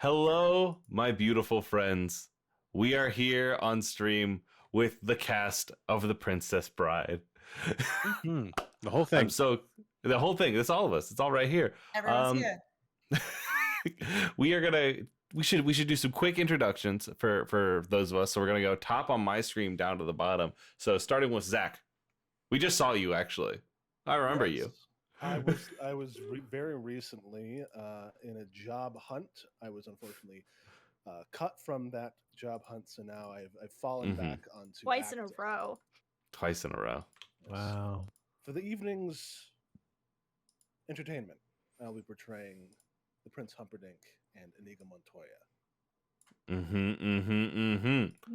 Hello, my beautiful friends. We are here on stream with the cast of The Princess Bride. The whole thing. The whole thing. It's all of us. It's all right here. Everyone's here. We should do some quick introductions for those of us. So we're gonna go top on my screen down to the bottom. So starting with Zach. We just saw you actually. I remember you. I was very recently in a job hunt. I was unfortunately cut from that job hunt, so now I've fallen back onto Twice acting. in a row. Twice in a row. Yes. Wow. For the evening's entertainment, I'll be portraying the Prince Humperdinck and Inigo Montoya.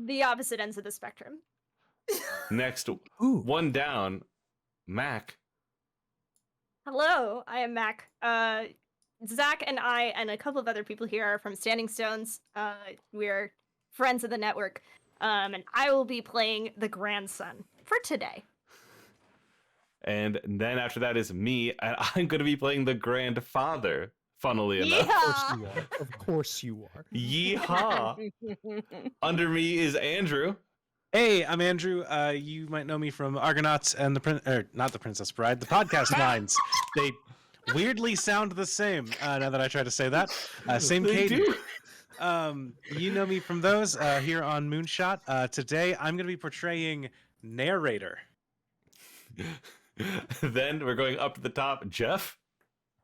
The opposite ends of the spectrum. Next, one down, Mac. Hello, I am Mac. Zach and I and a couple of other people here are from Standing Stones. We're friends of the network. And I will be playing the grandson for today. And then after that is me, and I'm going to be playing the grandfather, funnily enough. Yeah. Of course you are. Yeehaw! Under me is Andrew. Hey, I'm Andrew. You might know me from Argonauts and not the Princess Bride, the podcast lines. They weirdly sound the same. Now that I try to say that, same cadence. You know me from those here on Moonshot. Today, I'm going to be portraying narrator. Then we're going up to the top, Jeff.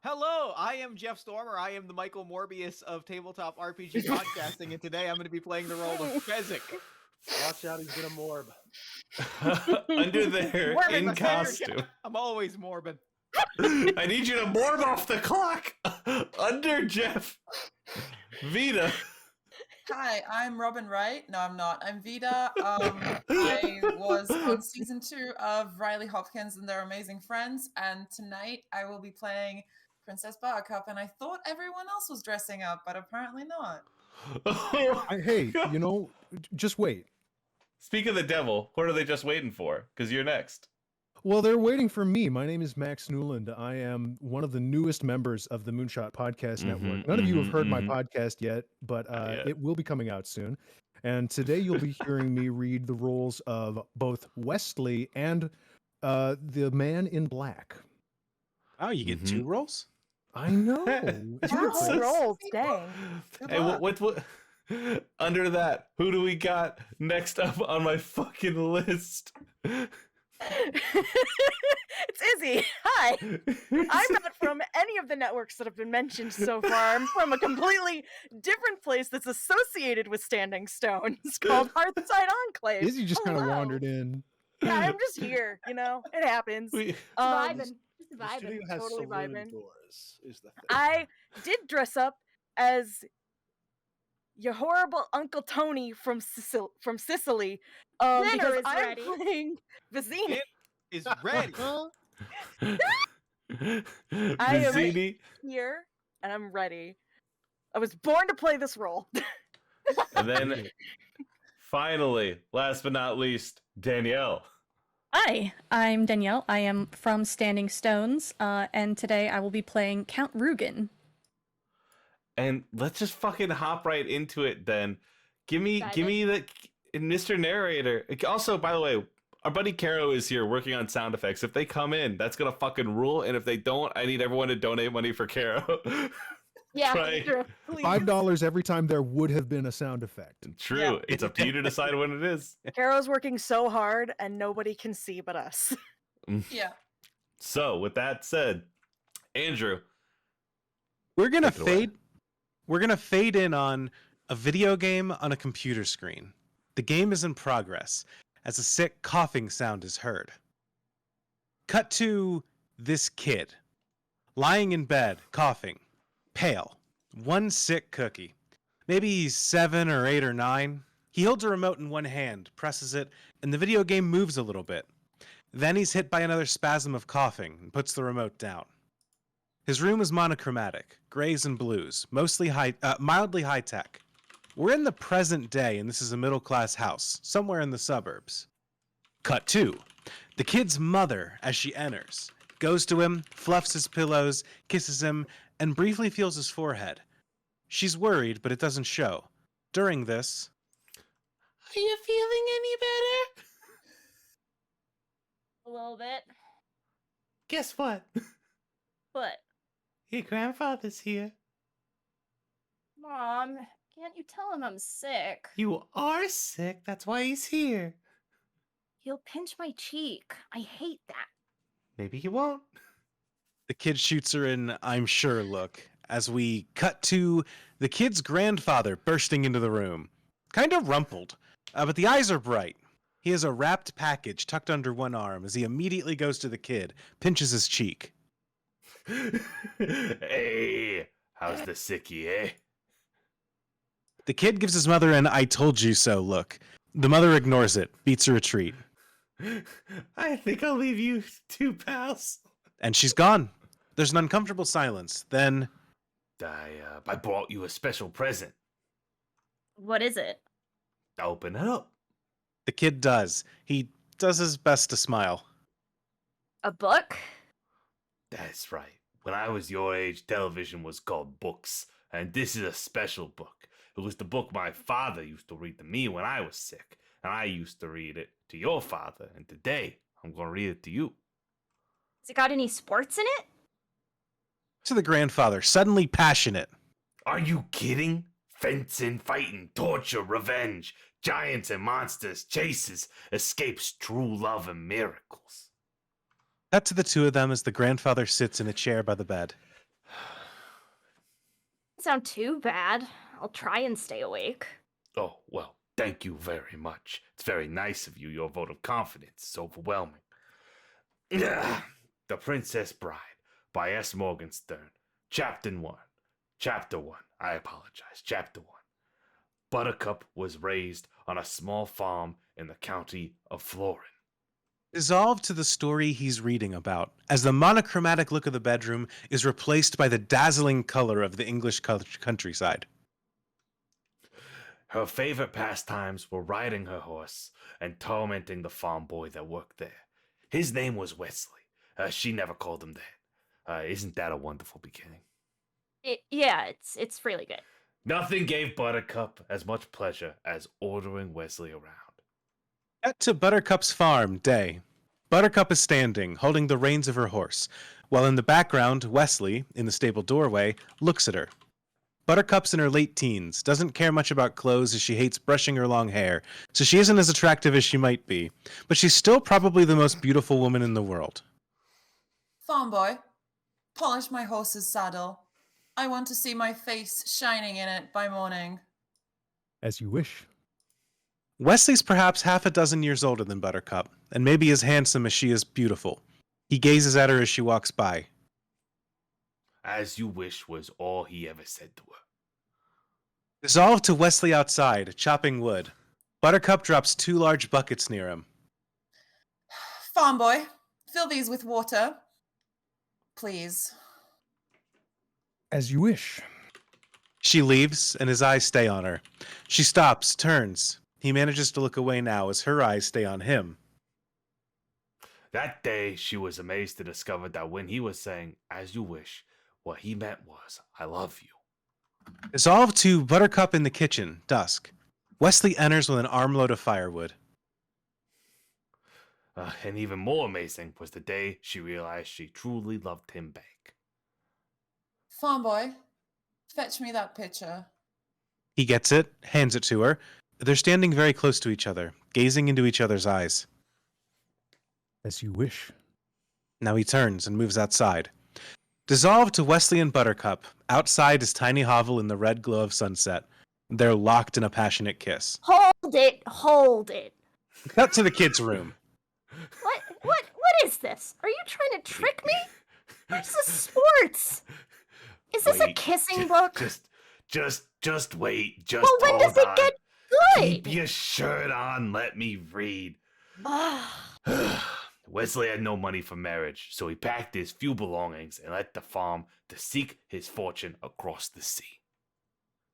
Hello, I am Jeff Stormer. I am the Michael Morbius of tabletop RPG podcasting, and today I'm going to be playing the role of Fezzik. Watch out, he's gonna morb. Under there, Morbid, in my favorite costume. guy. I'm always morbid. I need you to morb off the clock. Under Jeff, Vita. Hi, I'm Robin Wright. No, I'm not. I'm Vida. I was on season 2 of Riley Hopkins and Their Amazing Friends, and tonight I will be playing Princess Buttercup, and I thought everyone else was dressing up, but apparently not. Hey, just wait. Speak of the devil, what are they just waiting for? Because you're next. Well, they're waiting for me. My name is Max Newland. I am one of the newest members of the Moonshot Podcast Network. None of you have heard my podcast yet, but it will be coming out soon. And today you'll be hearing me read the roles of both Wesley and the Man in Black. Oh, you get 2 roles? I know. Two rolls, dang. Hey, what? Under that, who do we got next up on my fucking list? It's Izzy. Hi. I'm not from any of the networks that have been mentioned so far. I'm from a completely different place that's associated with Standing Stones called Hearthside Enclave. Izzy just kind of wandered in. Yeah, I'm just here. It happens. Vibing. The studio has Totally saloon vibing. doors, is the thing. I did dress up as your horrible Uncle Tony from Sicily. Dinner because is I'm ready. playing Vizini. It is ready. I am Vizzini. here, and I'm ready. I was born to play this role. And then, finally, last but not least, Danielle. Hi, I'm Danielle. I am from Standing Stones, and today I will be playing Count Rugen. And let's just fucking hop right into it then. Give me the Mr. Narrator. Also, by the way, our buddy Caro is here working on sound effects. If they come in, that's gonna fucking rule. And if they don't, I need everyone to donate money for Caro. Yeah, Right. true. $5 every time there would have been a sound effect. True. Yeah. It's up to you to decide when it is. Caro's working so hard, and nobody can see but us. Yeah. So, with that said, Andrew. We're gonna Take it away. fade. We're gonna fade in on a video game on a computer screen. The game is in progress as a sick coughing sound is heard. Cut to this kid lying in bed, coughing, pale, one sick cookie. Maybe he's 7 or 8 or 9. He holds a remote in one hand, presses it, and the video game moves a little bit. Then he's hit by another spasm of coughing and puts the remote down. His room is monochromatic, grays and blues, mostly mildly high-tech. We're in the present day, and this is a middle-class house, somewhere in the suburbs. Cut 2. The kid's mother, as she enters, goes to him, fluffs his pillows, kisses him, and briefly feels his forehead. She's worried, but it doesn't show. During this, are you feeling any better? A little bit. Guess what? What? Your grandfather's here. Mom, can't you tell him I'm sick? You are sick. That's why he's here. He'll pinch my cheek. I hate that. Maybe he won't. the kid shoots her an I'm sure look as we cut to the kid's grandfather bursting into the room. Kind of rumpled, but the eyes are bright. He has a wrapped package tucked under one arm as he immediately goes to the kid, pinches his cheek. Hey, how's the sickie, eh? The kid gives his mother an I told you so look. The mother ignores it, beats a retreat. I think I'll leave you two pals. And she's gone. There's an uncomfortable silence. Then I brought you a special present. What is it? Open it up. the kid does. He does his best to smile. A book? That's right. When I was your age, television was called books, and this is a special book. It was the book my father used to read to me when I was sick, and I used to read it to your father, and today I'm going to read it to you. Has it got any sports in it? To the grandfather, suddenly passionate. Are you kidding? Fencing, fighting, torture, revenge, giants and monsters, chases, escapes, true love, and miracles. Cut to the two of them as the grandfather sits in a chair by the bed. Doesn't sound too bad. I'll try and stay awake. Oh, well, thank you very much. It's very nice of you. Your vote of confidence is overwhelming. The Princess Bride by S. Morgenstern. Chapter 1. Chapter 1. I apologize. Chapter 1. Buttercup was raised on a small farm in the county of Florin. Dissolved to the story he's reading about, as the monochromatic look of the bedroom is replaced by the dazzling color of the English countryside. Her favorite pastimes were riding her horse and tormenting the farm boy that worked there. His name was Wesley. She never called him that. Isn't that a wonderful beginning? Yeah, it's really good. Nothing gave Buttercup as much pleasure as ordering Wesley around. Cut to Buttercup's farm, day. Buttercup is standing, holding the reins of her horse, while in the background, Wesley, in the stable doorway, looks at her. Buttercup's in her late teens, doesn't care much about clothes as she hates brushing her long hair, so she isn't as attractive as she might be, but she's still probably the most beautiful woman in the world. Farm boy, polish my horse's saddle. I want to see my face shining in it by morning. As you wish. Wesley's perhaps half a dozen years older than Buttercup, and maybe as handsome as she is beautiful. He gazes at her as she walks by. As you wish was all he ever said to her. Dissolved to Wesley outside, chopping wood. Buttercup drops 2 large buckets near him. Farm boy, fill these with water. Please. As you wish. She leaves, and his eyes stay on her. She stops, turns. He manages to look away now as her eyes stay on him. That day, she was amazed to discover that when he was saying, as you wish, what he meant was, I love you. Dissolved to Buttercup in the kitchen, dusk. Wesley enters with an armload of firewood. And even more amazing was the day she realized she truly loved him back. Farm boy, fetch me that pitcher. He gets it, hands it to her. They're standing very close to each other, gazing into each other's eyes. As you wish. Now he turns and moves outside. Dissolved to Wesley and Buttercup. Outside his tiny hovel in the red glow of sunset. They're locked in a passionate kiss. Hold it, hold it. Cut to the kids' room. What is this? Are you trying to trick me? This is sports. Is this a kissing book? Just wait. Just well, when does it on. get good? Keep your shirt on. Let me read. Wesley had no money for marriage, so he packed his few belongings and left the farm to seek his fortune across the sea.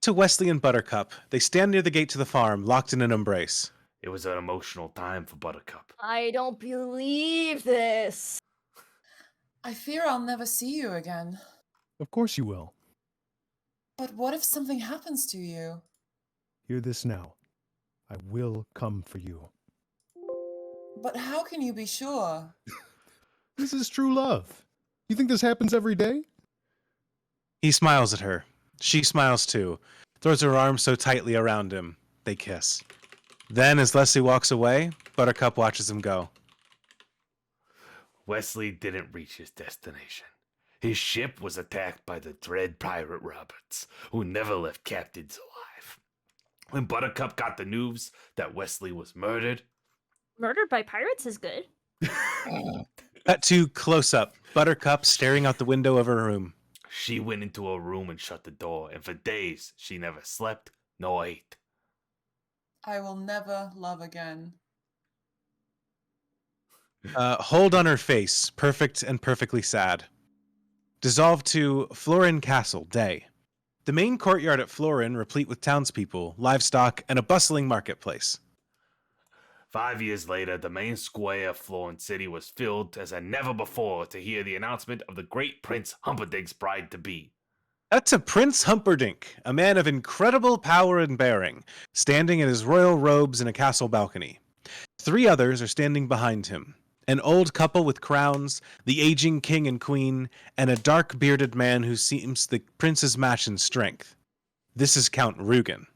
To Wesley and Buttercup, they stand near the gate to the farm, locked in an embrace. It was an emotional time for Buttercup. I don't believe this. I fear I'll never see you again. Of course you will. But what if something happens to you? Hear this now. I will come for you. But how can you be sure? This is true love. You think this happens every day? He smiles at her. She smiles too, throws her arms so tightly around him. They kiss. Then, as Leslie walks away, Buttercup watches him go. Wesley didn't reach his destination. His ship was attacked by the dread pirate Roberts, who never left captives alive. When Buttercup got the news that Wesley was murdered... Murdered by pirates is good. Cut to close up, Buttercup staring out the window of her room. She went into her room and shut the door, and for days she never slept nor ate. I will never love again. Hold on her face, perfect and perfectly sad. Dissolved to Florin Castle, day. The main courtyard at Florin, replete with townspeople, livestock, and a bustling marketplace. 5 years later, the main square of Florence City was filled as never before to hear the announcement of the great Prince Humperdinck's bride-to-be. That's a Prince Humperdinck, a man of incredible power and bearing, standing in his royal robes in a castle balcony. 3 others are standing behind him. An old couple with crowns, the aging king and queen, and a dark-bearded man who seems the prince's match in strength. This is Count Rugen.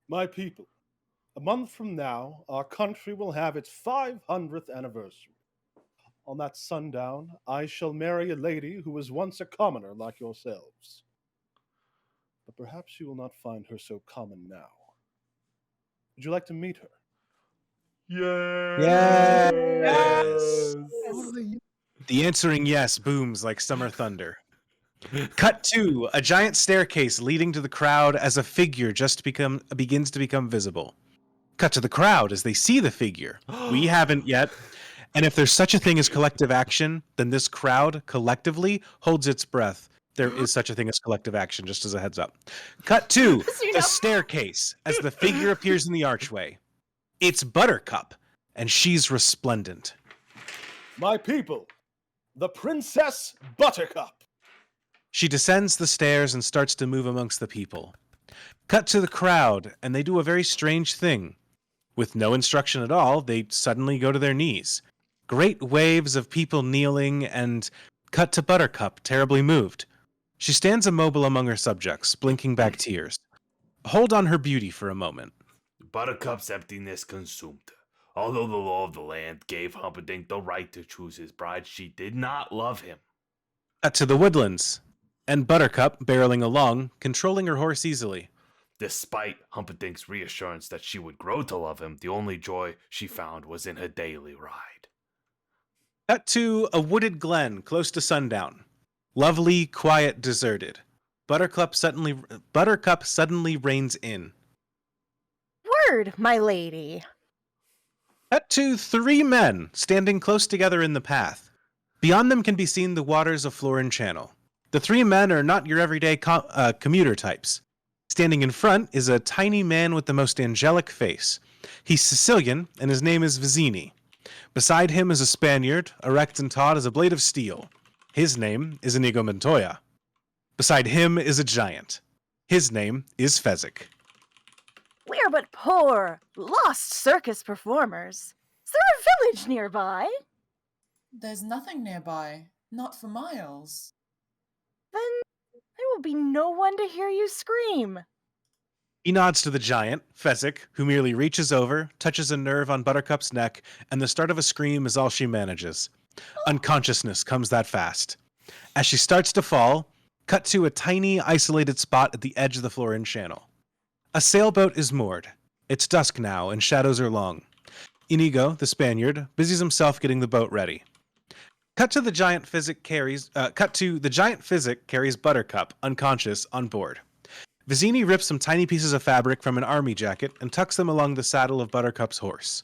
My people, a month from now, our country will have its 500th anniversary. On that sundown, I shall marry a lady who was once a commoner like yourselves. But perhaps you will not find her so common now. Would you like to meet her? Yes! What are they- The answering yes booms like summer thunder. Cut to a giant staircase leading to the crowd as a figure begins to become visible. Cut to the crowd as they see the figure. We haven't yet. And if there's such a thing as collective action, then this crowd collectively holds its breath. There is such a thing as collective action, just as a heads up. Cut to the staircase as the figure appears in the archway. It's Buttercup, and she's resplendent. My people, the Princess Buttercup. She descends the stairs and starts to move amongst the people. Cut to the crowd, and they do a very strange thing. With no instruction at all, they suddenly go to their knees. Great waves of people kneeling, and cut to Buttercup, terribly moved. She stands immobile among her subjects, blinking back tears. Hold on her beauty for a moment. Buttercup's emptiness consumed her. Although the law of the land gave Humperdinck the right to choose his bride, she did not love him. Cut to the woodlands, and Buttercup barreling along, controlling her horse easily. Despite Humperdinck's reassurance that she would grow to love him, the only joy she found was in her daily ride. Cut to a wooded glen close to sundown. Lovely, quiet, deserted. Buttercup suddenly reins in. Word, my lady. Cut to 3 men standing close together in the path. Beyond them can be seen the waters of Florin Channel. The 3 men are not your everyday commuter types. Standing in front is a tiny man with the most angelic face. He's Sicilian, and his name is Vizzini. Beside him is a Spaniard, erect and taut as a blade of steel. His name is Inigo Montoya. Beside him is a giant. His name is Fezzik. We are but poor, lost circus performers. Is there a village nearby? There's nothing nearby. Not for miles. Then there will be no one to hear you scream. He nods to the giant, Fezzik, who merely reaches over, touches a nerve on Buttercup's neck, and the start of a scream is all she manages. Unconsciousness comes that fast. As she starts to fall, cut to a tiny, isolated spot at the edge of the Florin Channel. A sailboat is moored. It's dusk now, and shadows are long. Inigo, the Spaniard, busies himself getting the boat ready. Cut to the giant Fezzik carries Buttercup, unconscious, on board. Vizzini rips some tiny pieces of fabric from an army jacket and tucks them along the saddle of Buttercup's horse.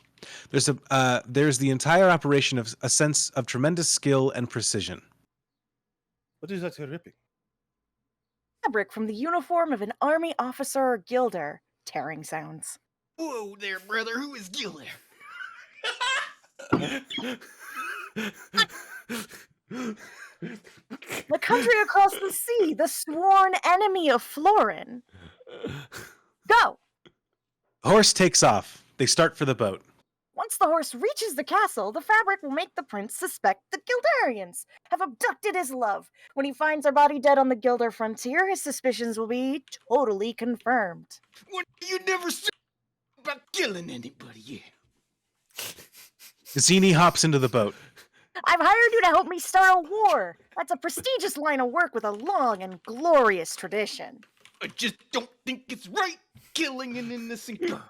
There's the entire operation of a sense of tremendous skill and precision. What is that you're ripping? Fabric from the uniform of an army officer or gilder. Tearing sounds. Whoa there, brother. Who is Gilder? The country across the sea, the sworn enemy of Florin. Go! Horse takes off. They start for the boat. Once the horse reaches the castle, the fabric will make the prince suspect the Gildarians have abducted his love. When he finds our body dead on the Gildar frontier, his suspicions will be totally confirmed. What you never said about killing anybody yet? Vizzini hops into the boat. I've hired you to help me start a war. That's a prestigious line of work with a long and glorious tradition. I just don't think it's right killing an innocent girl.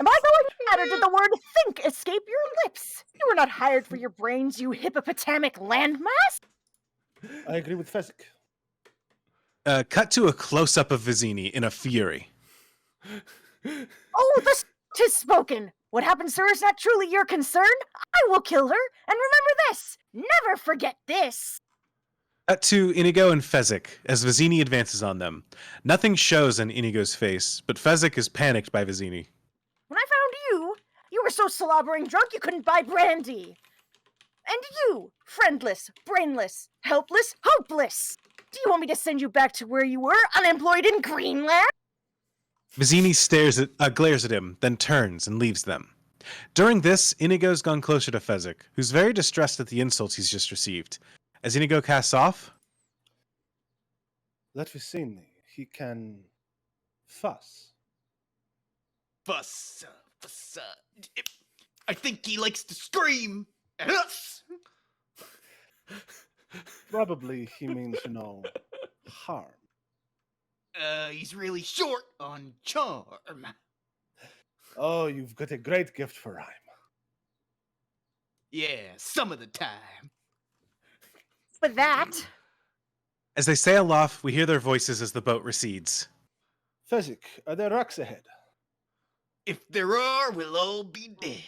Am I going mad, or did the word think escape your lips? You were not hired for your brains, you hippopotamic landmass. I agree with Fezzik. Cut to a close-up of Vizzini in a fury. Oh, tis spoken. What happened, sir, is not truly your concern. I will kill her, and remember this. Never forget this. Cut to Inigo and Fezzik as Vizzini advances on them. Nothing shows on Inigo's face, but Fezzik is panicked by Vizzini. When I found you, you were so slobbering drunk you couldn't buy brandy. And you, friendless, brainless, helpless, hopeless. Do you want me to send you back to where you were, unemployed in Greenland? Vizzini glares at him, then turns and leaves them. During this, Inigo's gone closer to Fezzik, who's very distressed at the insults he's just received. As Inigo casts off, Let Vizzini, he can fuss. Fuss. I think he likes to scream at us. Probably he means no harm. He's really short on charm. Oh, you've got a great gift for rhyme. Yeah, some of the time. With that, as they sail off, we hear their voices as the boat recedes. Fezzik, are there rocks ahead? If there are, we'll all be dead.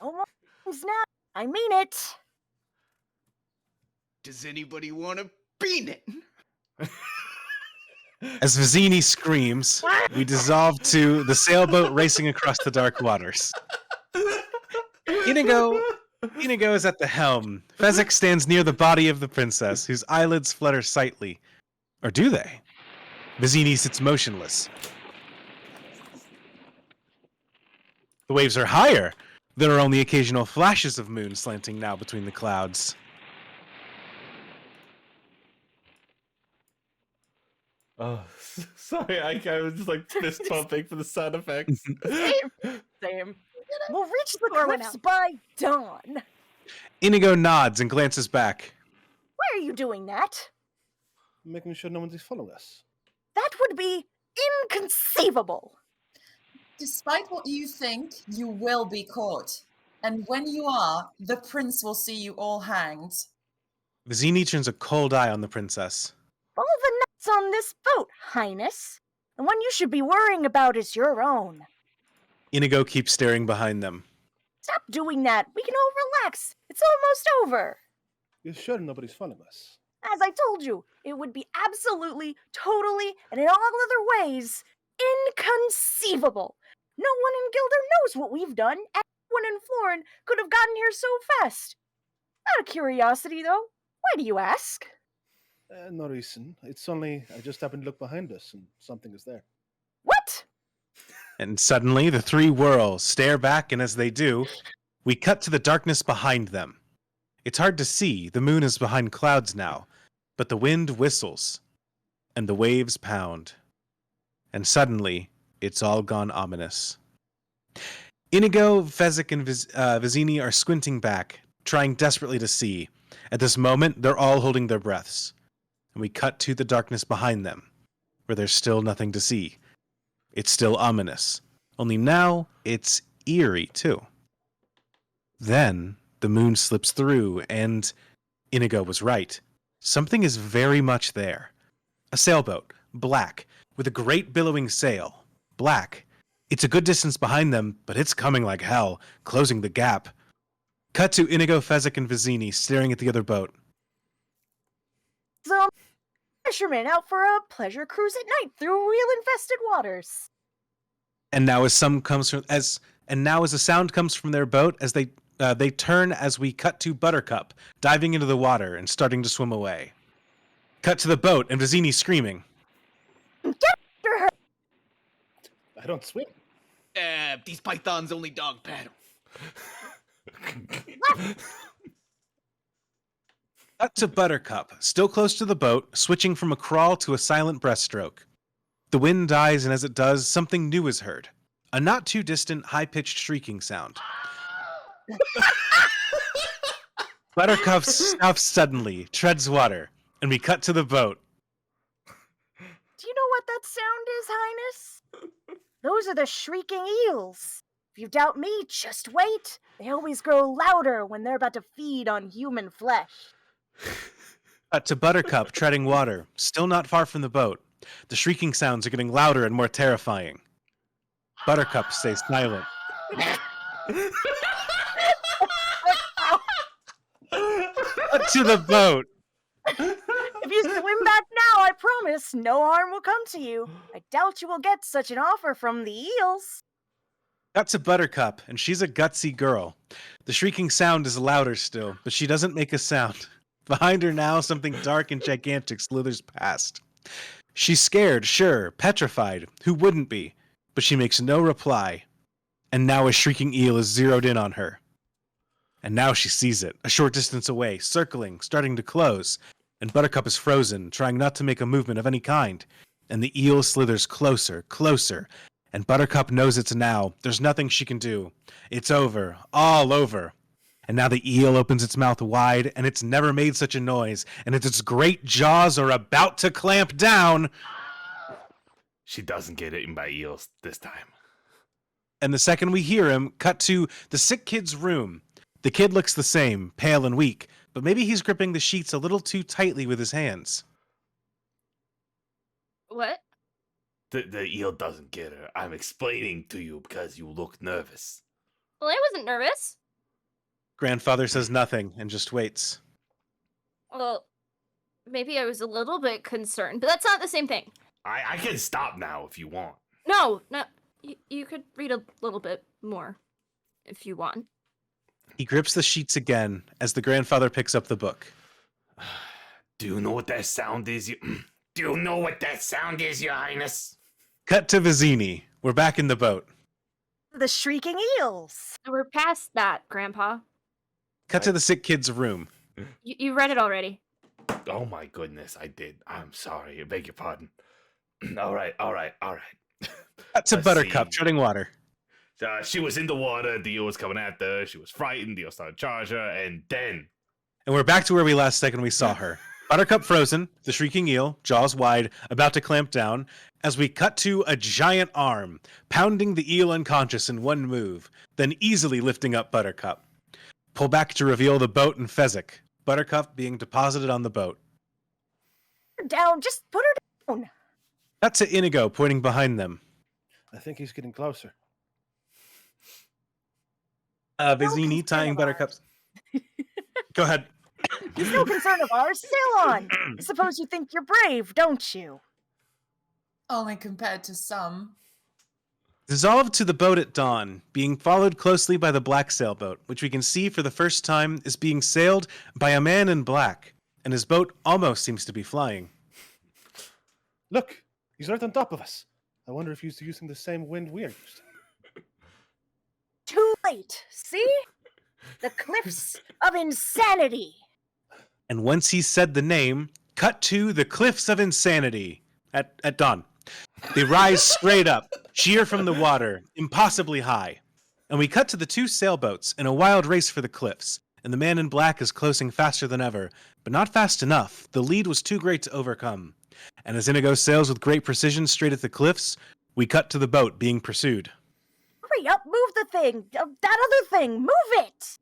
almost now. I mean it. Does anybody want to bean it? As Vizzini screams, we dissolve to the sailboat racing across the dark waters. Inigo is at the helm. Fezzik stands near the body of the princess, whose eyelids flutter slightly. Or do they? Vizzini sits motionless. The waves are higher. There are only occasional flashes of moon slanting now between the clouds. Oh, sorry, I was just like fist pumping for the sound effects. Same. We'll reach the Pour one cliffs out. by dawn. Inigo nods and glances back. Why are you doing that? Making sure no one's following us. That would be inconceivable. Despite what you think, you will be caught. And when you are, the prince will see you all hanged. Vizzini turns a cold eye on the princess. All the nuts on this boat, Highness. The one you should be worrying about is your own. Inigo keeps staring behind them. Stop doing that. We can all relax. It's almost over. You're sure nobody's following us? As I told you, it would be absolutely, totally, and in all other ways, inconceivable. No one in Gildor knows what we've done, and no one in Florin could have gotten here so fast. Out of curiosity, though, why do you ask? No reason. It's only I just happened to look behind us and something is there. What? And suddenly, the three whirl, stare back, and as they do, we cut to the darkness behind them. It's hard to see, the moon is behind clouds now, but the wind whistles, and the waves pound. And suddenly, it's all gone ominous. Inigo, Fezzik, and Vizzini are squinting back, trying desperately to see. At this moment, they're all holding their breaths. And we cut to the darkness behind them, where there's still nothing to see. It's still ominous. Only now, it's eerie, too. Then, the moon slips through, and Inigo was right. Something is very much there. A sailboat, black, with a great billowing sail. Black. It's a good distance behind them, but it's coming like hell, closing the gap. Cut to Inigo, Fezzik, and Vizzini staring at the other boat. Some fishermen out for a pleasure cruise at night through wheel-infested waters. And now as a sound comes from their boat, as they They turn as we cut to Buttercup, diving into the water and starting to swim away. Cut to the boat and Vizzini screaming. Get after her! I don't swim. These pythons only dog paddle. Cut to Buttercup, still close to the boat, switching from a crawl to a silent breaststroke. The wind dies, and as it does, something new is heard. A not too distant, high-pitched shrieking sound. Buttercup stops suddenly, treads water, and we cut to the boat. Do you know what that sound is, Highness? Those are the shrieking eels. If you doubt me, just wait. They always grow louder when they're about to feed on human flesh. Cut to Buttercup treading water, still not far from the boat. The shrieking sounds are getting louder and more terrifying. Buttercup stays silent. Cut to the boat. If you swim back now, I promise no harm will come to you. I doubt you will get such an offer from the eels. Cut to Buttercup, and she's a gutsy girl. The shrieking sound is louder still, but she doesn't make a sound. Behind her now, something dark and gigantic slithers past. She's scared, sure, petrified. Who wouldn't be? But she makes no reply. And now a shrieking eel is zeroed in on her. And now she sees it, a short distance away, circling, starting to close. And Buttercup is frozen, trying not to make a movement of any kind. And the eel slithers closer, closer. And Buttercup knows it's now. There's nothing she can do. It's over, all over. And now the eel opens its mouth wide, and it's never made such a noise. And its great jaws are about to clamp down. She doesn't get eaten by eels this time. And the second we hear him, cut to the sick kid's room. The kid looks the same, pale and weak, but maybe he's gripping the sheets a little too tightly with his hands. What? The eel doesn't get her. I'm explaining to you because you look nervous. Well, I wasn't nervous. Grandfather says nothing and just waits. Well, maybe I was a little bit concerned, but that's not the same thing. I can stop now if you want. No. You could read a little bit more if you want. He grips the sheets again as the grandfather picks up the book. Do you know what that sound is? Do you know what that sound is, Your Highness? Cut to Vizzini. We're back in the boat. The shrieking eels. We're past that, Grandpa. Cut to the sick kid's room. You read it already. Oh my goodness, I did. I'm sorry. I beg your pardon. All right. Cut to Let's Buttercup see. treading water. She was in the water. The eel was coming after her. She was frightened. The eel started to charge her, and then And we're back to where we last second we saw her. Buttercup frozen, the shrieking eel, jaws wide, about to clamp down, as we cut to a giant arm, pounding the eel unconscious in one move, then easily lifting up Buttercup. Pull back to reveal the boat and Fezzik, Buttercup being deposited on the boat. Down, just put her down. Cut to Inigo pointing behind them. I think he's getting closer. Vizzini concern tying of Buttercup's... Go ahead. It's no concern of ours. Sail on. I suppose you think you're brave, don't you? Only compared to some. Dissolved to the boat at dawn, being followed closely by the black sailboat, which we can see for the first time is being sailed by a man in black, and his boat almost seems to be flying. Look, he's right on top of us. I wonder if he's using the same wind we are using. Too late. See? The cliffs of insanity. And once he said the name, cut to the Cliffs of Insanity at dawn. They rise straight up, sheer from the water, impossibly high. And we cut to the two sailboats in a wild race for the cliffs, and the man in black is closing faster than ever, but not fast enough. The lead was too great to overcome. And as Inigo sails with great precision straight at the cliffs, we cut to the boat being pursued. Hurry up, move the thing. That other thing, move it.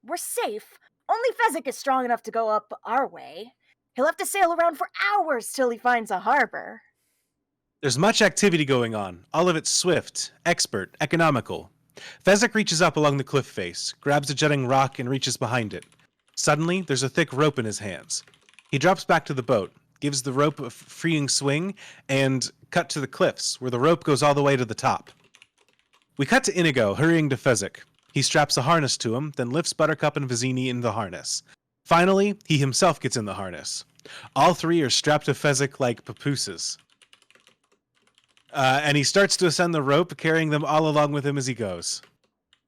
We're safe. Only Fezzik is strong enough to go up our way. He'll have to sail around for hours till he finds a harbor. There's much activity going on, all of it swift, expert, economical. Fezzik reaches up along the cliff face, grabs a jutting rock, and reaches behind it. Suddenly, there's a thick rope in his hands. He drops back to the boat, gives the rope a freeing swing, and cut to the cliffs, where the rope goes all the way to the top. We cut to Inigo, hurrying to Fezzik. He straps a harness to him, then lifts Buttercup and Vizini in the harness. Finally, he himself gets in the harness. All three are strapped to Fezzik like papooses. And he starts to ascend the rope, carrying them all along with him as he goes.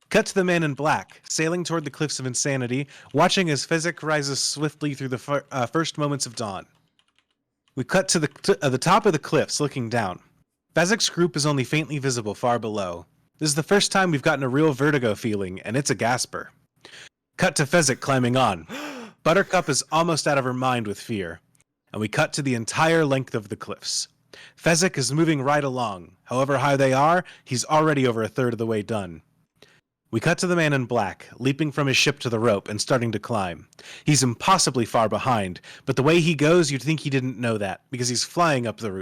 Cut to the man in black, sailing toward the cliffs of insanity, watching as Fezzik rises swiftly through the first moments of dawn. We cut to the top of the cliffs, looking down. Fezzik's group is only faintly visible far below. This is the first time we've gotten a real vertigo feeling, and it's a gasper. Cut to Fezzik climbing on. Buttercup is almost out of her mind with fear, and we cut to the entire length of the cliffs. Fezzik is moving right along. However high they are, he's already over a third of the way done. We cut to the man in black, leaping from his ship to the rope and starting to climb. He's impossibly far behind, but the way he goes, you'd think he didn't know that, because he's flying up the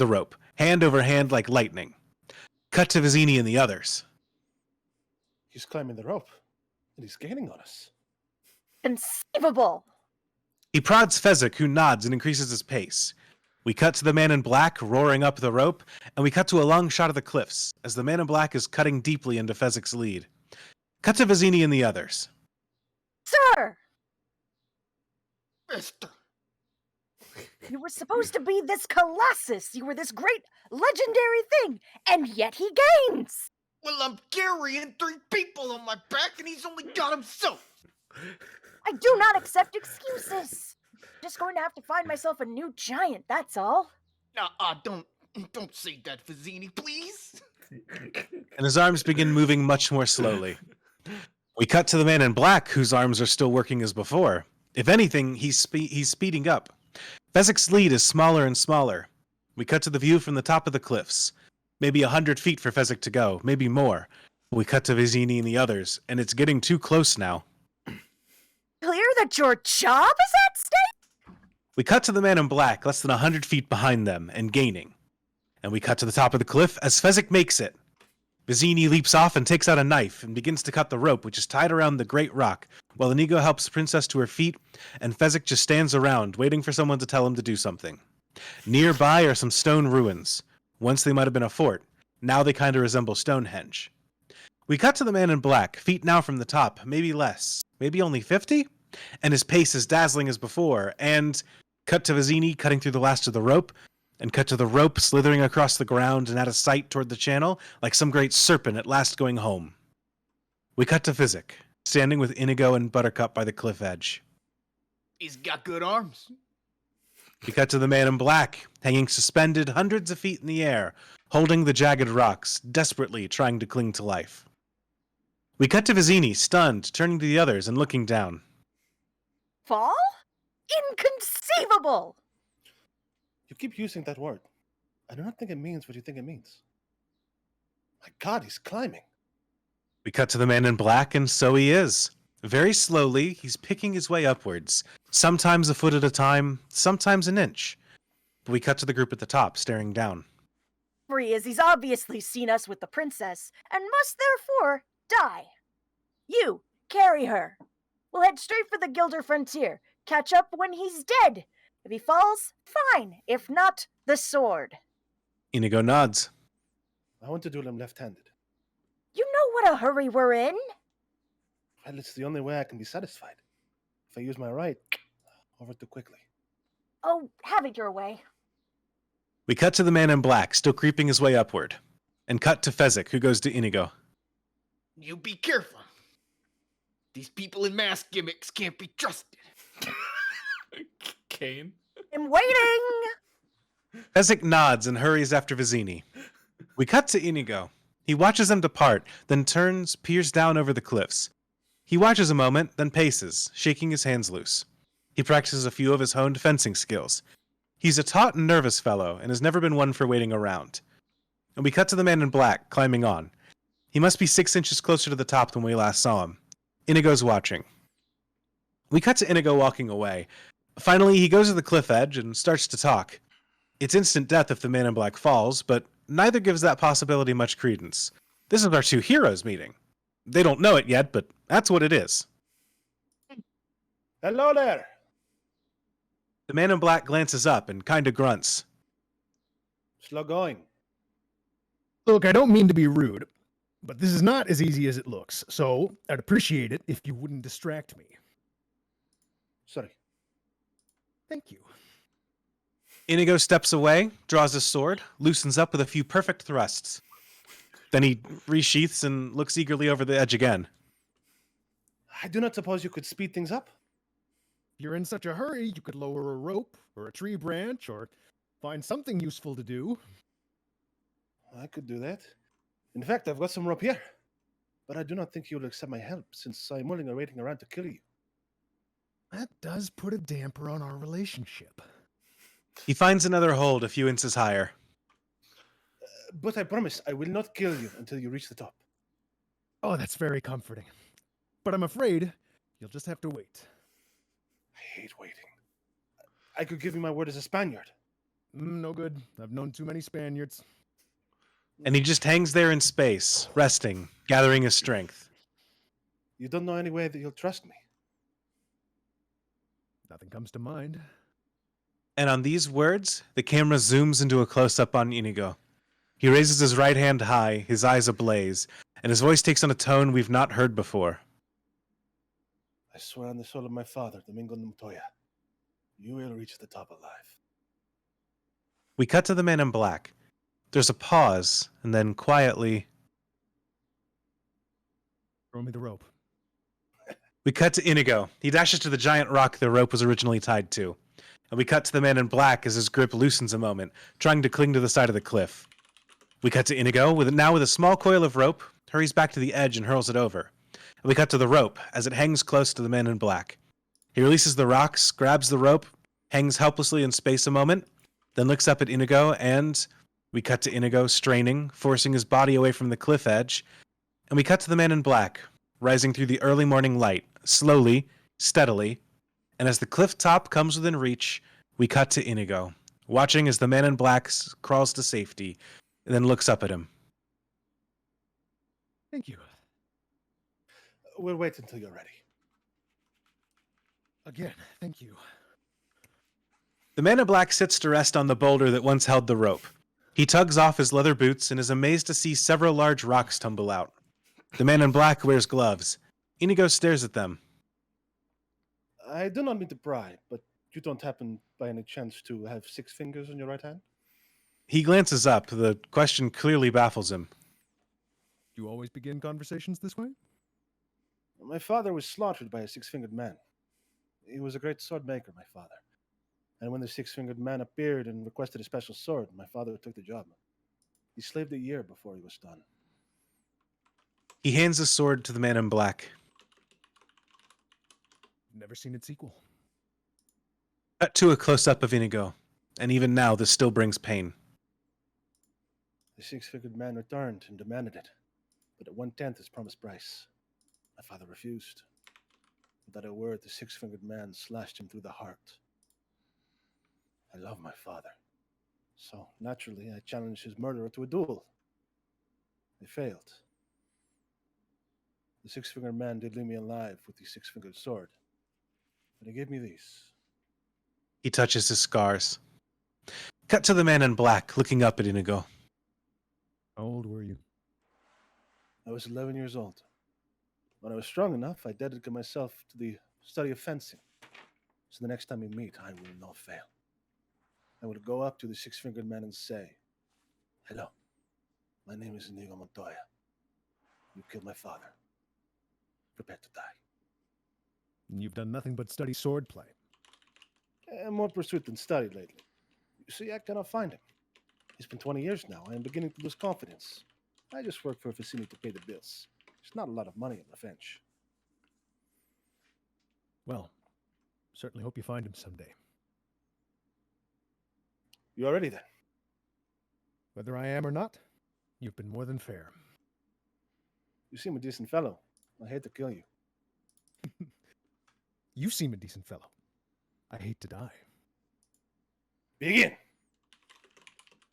rope, hand over hand like lightning. Cut to Vizini and the others. He's climbing the rope, and he's gaining on us. Conceivable. He prods Fezzik, who nods and increases his pace. We cut to the man in black roaring up the rope, and we cut to a long shot of the cliffs, as the man in black is cutting deeply into Fezzik's lead. Cut to Vizini and the others. Sir! Mister. You were supposed to be this colossus. You were this great legendary thing, and yet he gains. Well, I'm carrying 3 people on my back, and he's only got himself. I do not accept excuses. Just going to have to find myself a new giant, that's all. Don't say that, Vizzini, please. And his arms begin moving much more slowly. We cut to the man in black, whose arms are still working as before. If anything, he's speeding up. Fezzik's lead is smaller and smaller. We cut to the view from the top of the cliffs. Maybe 100 feet for Fezzik to go, maybe more. We cut to Vizzini and the others, and it's getting too close now. Clear that your job is at stake? We cut to the man in black, less than 100 feet behind them, and gaining. And we cut to the top of the cliff as Fezzik makes it. Vizzini leaps off and takes out a knife and begins to cut the rope, which is tied around the great rock, while Inigo helps the princess to her feet, and Fezzik just stands around, waiting for someone to tell him to do something. Nearby are some stone ruins. Once they might have been a fort. Now they kind of resemble Stonehenge. We cut to the man in black, feet now from the top, maybe less, maybe only 50? And his pace is dazzling as before, and cut to Vizzini cutting through the last of the rope, and cut to the rope slithering across the ground and out of sight toward the channel, like some great serpent at last going home. We cut to Fezzik, standing with Inigo and Buttercup by the cliff edge. He's got good arms. We cut to the man in black, hanging suspended hundreds of feet in the air, holding the jagged rocks, desperately trying to cling to life. We cut to Vizzini, stunned, turning to the others and looking down. Fall? Inconceivable! You keep using that word. I do not think it means what you think it means. My God, he's climbing. We cut to the man in black, and so he is. Very slowly, he's picking his way upwards, sometimes a foot at a time, sometimes an inch. But we cut to the group at the top, staring down. Free as he's obviously seen us with the princess, and must therefore die. You, carry her. We'll head straight for the Gilder frontier, catch up when he's dead. If he falls, fine. If not, the sword. Inigo nods. I want to duel him left-handed. You know what a hurry we're in? Well, it's the only way I can be satisfied. If I use my right, over too quickly. Oh, have it your way. We cut to the man in black, still creeping his way upward. And cut to Fezzik, who goes to Inigo. You be careful. These people in mask gimmicks can't be trusted. Kane. I'm waiting! Fezzik nods and hurries after Vizzini. We cut to Inigo. He watches them depart, then turns, peers down over the cliffs. He watches a moment, then paces, shaking his hands loose. He practices a few of his honed fencing skills. He's a taut and nervous fellow, and has never been one for waiting around. And we cut to the man in black, climbing on. He must be 6 inches closer to the top than we last saw him. Inigo's watching. We cut to Inigo walking away. Finally, he goes to the cliff edge and starts to talk. It's instant death if the man in black falls, but neither gives that possibility much credence. This is our two heroes meeting. They don't know it yet, but that's what it is. Hello there. The man in black glances up and kinda grunts. Slow going. Look, I don't mean to be rude, But this is not as easy as it looks, so I'd appreciate it if you wouldn't distract me. Sorry. Thank you. Inigo steps away, draws his sword, loosens up with a few perfect thrusts. Then he resheaths and looks eagerly over the edge again. I do not suppose you could speed things up? If you're in such a hurry, you could lower a rope or a tree branch or find something useful to do. I could do that. In fact, I've got some rope here. But I do not think you will accept my help, since I'm willing or waiting around to kill you. That does put a damper on our relationship. He finds another hold a few inches higher. But I promise I will not kill you until you reach the top. Oh, that's very comforting. But I'm afraid you'll just have to wait. I hate waiting. I could give you my word as a Spaniard. No good. I've known too many Spaniards. And he just hangs there in space, resting, gathering his strength. You don't know any way that you'll trust me. Nothing comes to mind. And on these words, the camera zooms into a close-up on Inigo. He raises his right hand high, his eyes ablaze, and his voice takes on a tone we've not heard before. I swear on the soul of my father, Domingo Montoya, you will reach the top alive. We cut to the man in black. There's a pause, and then quietly, Throw me the rope. we cut to Inigo. He dashes to the giant rock the rope was originally tied to. And we cut to the man in black as his grip loosens a moment, trying to cling to the side of the cliff. We cut to Inigo, with a small coil of rope, hurries back to the edge and hurls it over. And we cut to the rope as it hangs close to the man in black. He releases the rocks, grabs the rope, hangs helplessly in space a moment, then looks up at Inigo, and we cut to Inigo straining, forcing his body away from the cliff edge. And we cut to the man in black, rising through the early morning light, slowly, steadily. And as the cliff top comes within reach, we cut to Inigo, watching as the man in black crawls to safety, and then looks up at him. Thank you. We'll wait until you're ready. Again, thank you. The man in black sits to rest on the boulder that once held the rope. He tugs off his leather boots and is amazed to see several large rocks tumble out. The man in black wears gloves. Inigo stares at them. I do not mean to pry, but you don't happen by any chance to have 6 fingers on your right hand? He glances up. The question clearly baffles him. Do you always begin conversations this way? My father was slaughtered by a 6-fingered man. He was a great sword maker, my father. And when the 6-fingered man appeared and requested a special sword, my father took the job. He slaved a year before he was done. He hands his sword to the man in black. Never seen its equal. Cut to a close-up of Inigo, and even now this still brings pain. The 6-fingered man returned and demanded it, but at 1/10 his promised price. My father refused. Without a word, the 6-fingered man slashed him through the heart. I love my father, so naturally I challenged his murderer to a duel. They failed. The 6-fingered man did leave me alive with the 6-fingered sword, but he gave me these. He touches his scars. Cut to the man in black, looking up at Inigo. How old were you? I was 11 years old. When I was strong enough, I dedicated myself to the study of fencing. So the next time we meet, I will not fail. I will go up to the 6-fingered man and say, "Hello, my name is Inigo Montoya. You killed my father. Prepare to die." And you've done nothing but study swordplay. More pursuit than study lately. You see, I cannot find him. It's been 20 years now. I am beginning to lose confidence. I just work for a facility to pay the bills. There's not a lot of money in the French. Well, certainly hope you find him someday. You are ready then? Whether I am or not, you've been more than fair. You seem a decent fellow. I hate to kill you. You seem a decent fellow. I hate to die. Begin!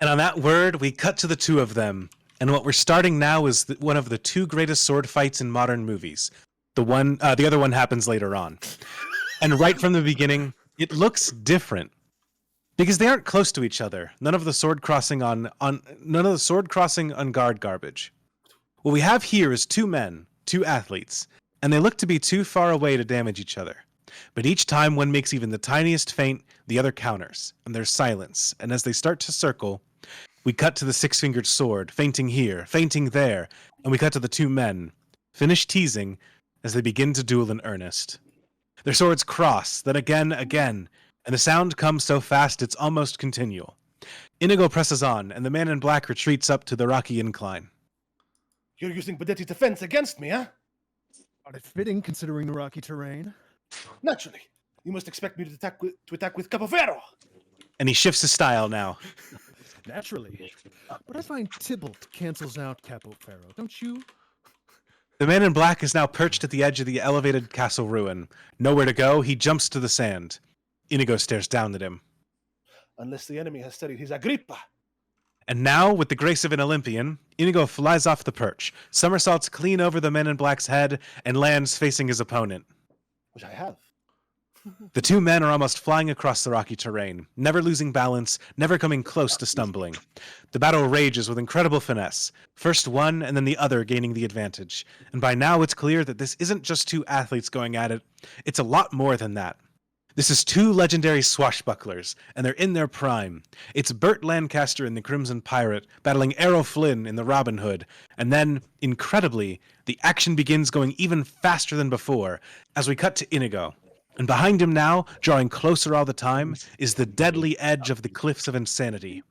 And on that word, we cut to the two of them. And what we're starting now is one of the 2 greatest sword fights in modern movies. The other one happens later on. And right from the beginning, it looks different because they aren't close to each other. None of the sword crossing on guard garbage. What we have here is two men, two athletes, and they look to be too far away to damage each other. But each time one makes even the tiniest feint, the other counters, and there's silence. And as they start to circle, we cut to the six-fingered sword, feinting here, feinting there, and we cut to the two men, finish teasing, as they begin to duel in earnest. Their swords cross, then again, and the sound comes so fast it's almost continual. Inigo presses on, and the man in black retreats up to the rocky incline. You're using Bedetti's defense against me, huh? Not it fitting considering the rocky terrain. Naturally. You must expect me to attack with Capoferro. And he shifts his style now. Naturally. But I find Tybalt cancels out Capoferro, don't you? The man in black is now perched at the edge of the elevated castle ruin. Nowhere to go, he jumps to the sand. Inigo stares down at him. Unless the enemy has studied his Agrippa. And now, with the grace of an Olympian, Inigo flies off the perch, somersaults clean over the man in black's head, and lands facing his opponent. Which I have. The two men are almost flying across the rocky terrain, never losing balance, never coming close to stumbling. The battle rages with incredible finesse, first one and then the other gaining the advantage. And by now it's clear that this isn't just two athletes going at it, it's a lot more than that. This is two legendary swashbucklers, and they're in their prime. It's Burt Lancaster in the Crimson Pirate battling Errol Flynn in the Robin Hood, and then, incredibly, the action begins going even faster than before as we cut to Inigo. And behind him now, drawing closer all the time, is the deadly edge of the Cliffs of Insanity.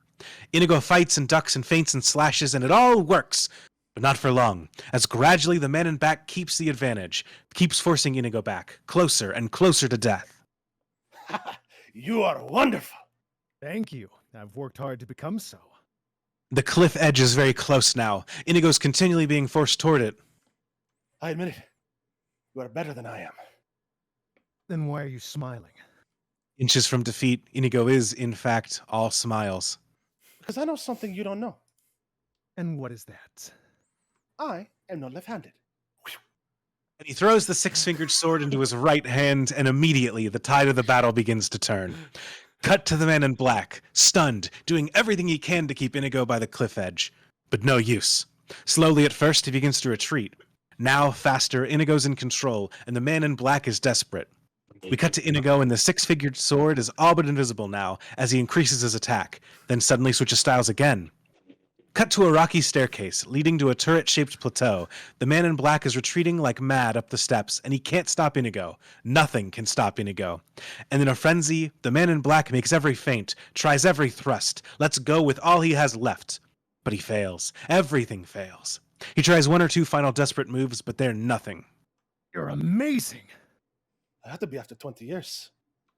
Inigo fights and ducks and feints and slashes, and it all works, but not for long, as gradually the man in back keeps the advantage, keeps forcing Inigo back, closer and closer to death. You are wonderful. Thank you. I've worked hard to become so. The cliff edge is very close now. Inigo's continually being forced toward it. I admit it. You are better than I am. Then why are you smiling? Inches from defeat, Inigo is, in fact, all smiles. Because I know something you don't know. And what is that? I am not left-handed. And he throws the six-fingered sword into his right hand, and immediately the tide of the battle begins to turn. Cut to the man in black, stunned, doing everything he can to keep Inigo by the cliff edge. But no use. Slowly at first, he begins to retreat. Now, faster, Inigo's in control, and the man in black is desperate. We cut to Inigo, and the six-figured sword is all but invisible now, as he increases his attack, then suddenly switches styles again. Cut to a rocky staircase, leading to a turret-shaped plateau. The man in black is retreating like mad up the steps, and he can't stop Inigo. Nothing can stop Inigo. And in a frenzy, the man in black makes every feint, tries every thrust, lets go with all he has left. But he fails. Everything fails. He tries one or two final desperate moves, but they're nothing. You're amazing. I had to be after 20 years.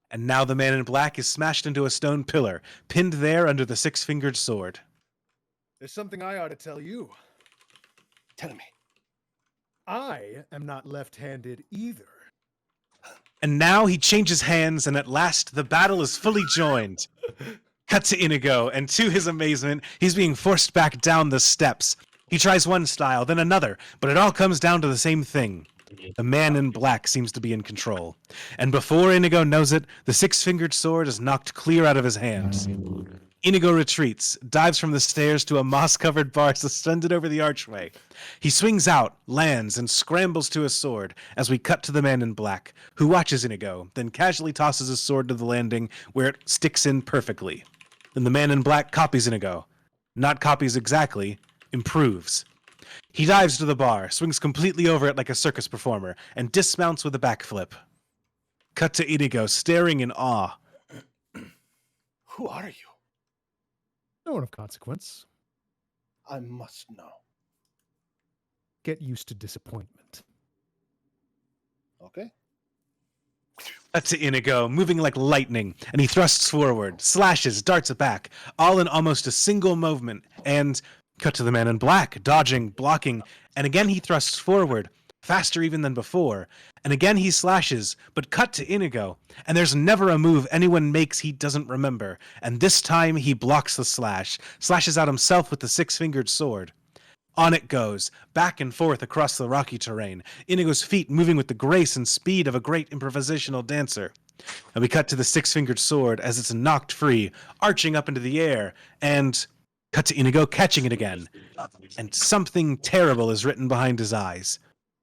And now the man in black is smashed into a stone pillar, pinned there under the six-fingered sword. There's something I ought to tell you. Tell me. I am not left-handed either. And now he changes hands, and at last the battle is fully joined. Cut to Inigo, and to his amazement, he's being forced back down the steps. He tries one style, then another, but it all comes down to the same thing. The man in black seems to be in control. And before Inigo knows it, the six-fingered sword is knocked clear out of his hands. Inigo retreats, dives from the stairs to a moss-covered bar suspended over the archway. He swings out, lands, and scrambles to his sword as we cut to the man in black, who watches Inigo, then casually tosses his sword to the landing where it sticks in perfectly. Then the man in black copies Inigo. Not copies exactly, improves. He dives to the bar, swings completely over it like a circus performer, and dismounts with a backflip. Cut to Inigo, staring in awe. Who are you? No one of consequence. I must know. Get used to disappointment. Okay. Cut to Inigo, moving like lightning, and he thrusts forward, slashes, darts back, all in almost a single movement, and cut to the man in black, dodging, blocking, and again he thrusts forward, faster even than before, and again he slashes, but cut to Inigo, and there's never a move anyone makes he doesn't remember, and this time he blocks the slash, slashes out himself with the six-fingered sword. On it goes, back and forth across the rocky terrain, Inigo's feet moving with the grace and speed of a great improvisational dancer. And we cut to the six-fingered sword as it's knocked free, arching up into the air, and Cut to Inigo catching it again. And something terrible is written behind his eyes.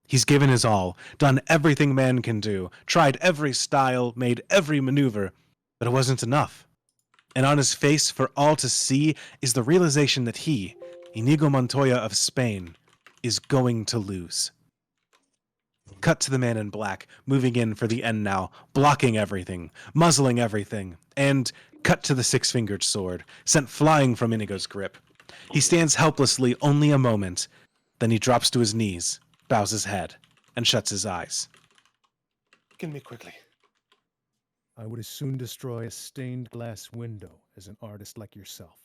He's given his all, done everything man can do, tried every style, made every maneuver, but it wasn't enough. And on his face, for all to see, is the realization that he, Inigo Montoya of Spain, is going to lose. Cut to the man in black, moving in for the end now, blocking everything, muzzling everything, and cut to the six-fingered sword, sent flying from Inigo's grip. He stands helplessly only a moment, then he drops to his knees, bows his head, and shuts his eyes. Kill me quickly. I would as soon destroy a stained glass window as an artist like yourself.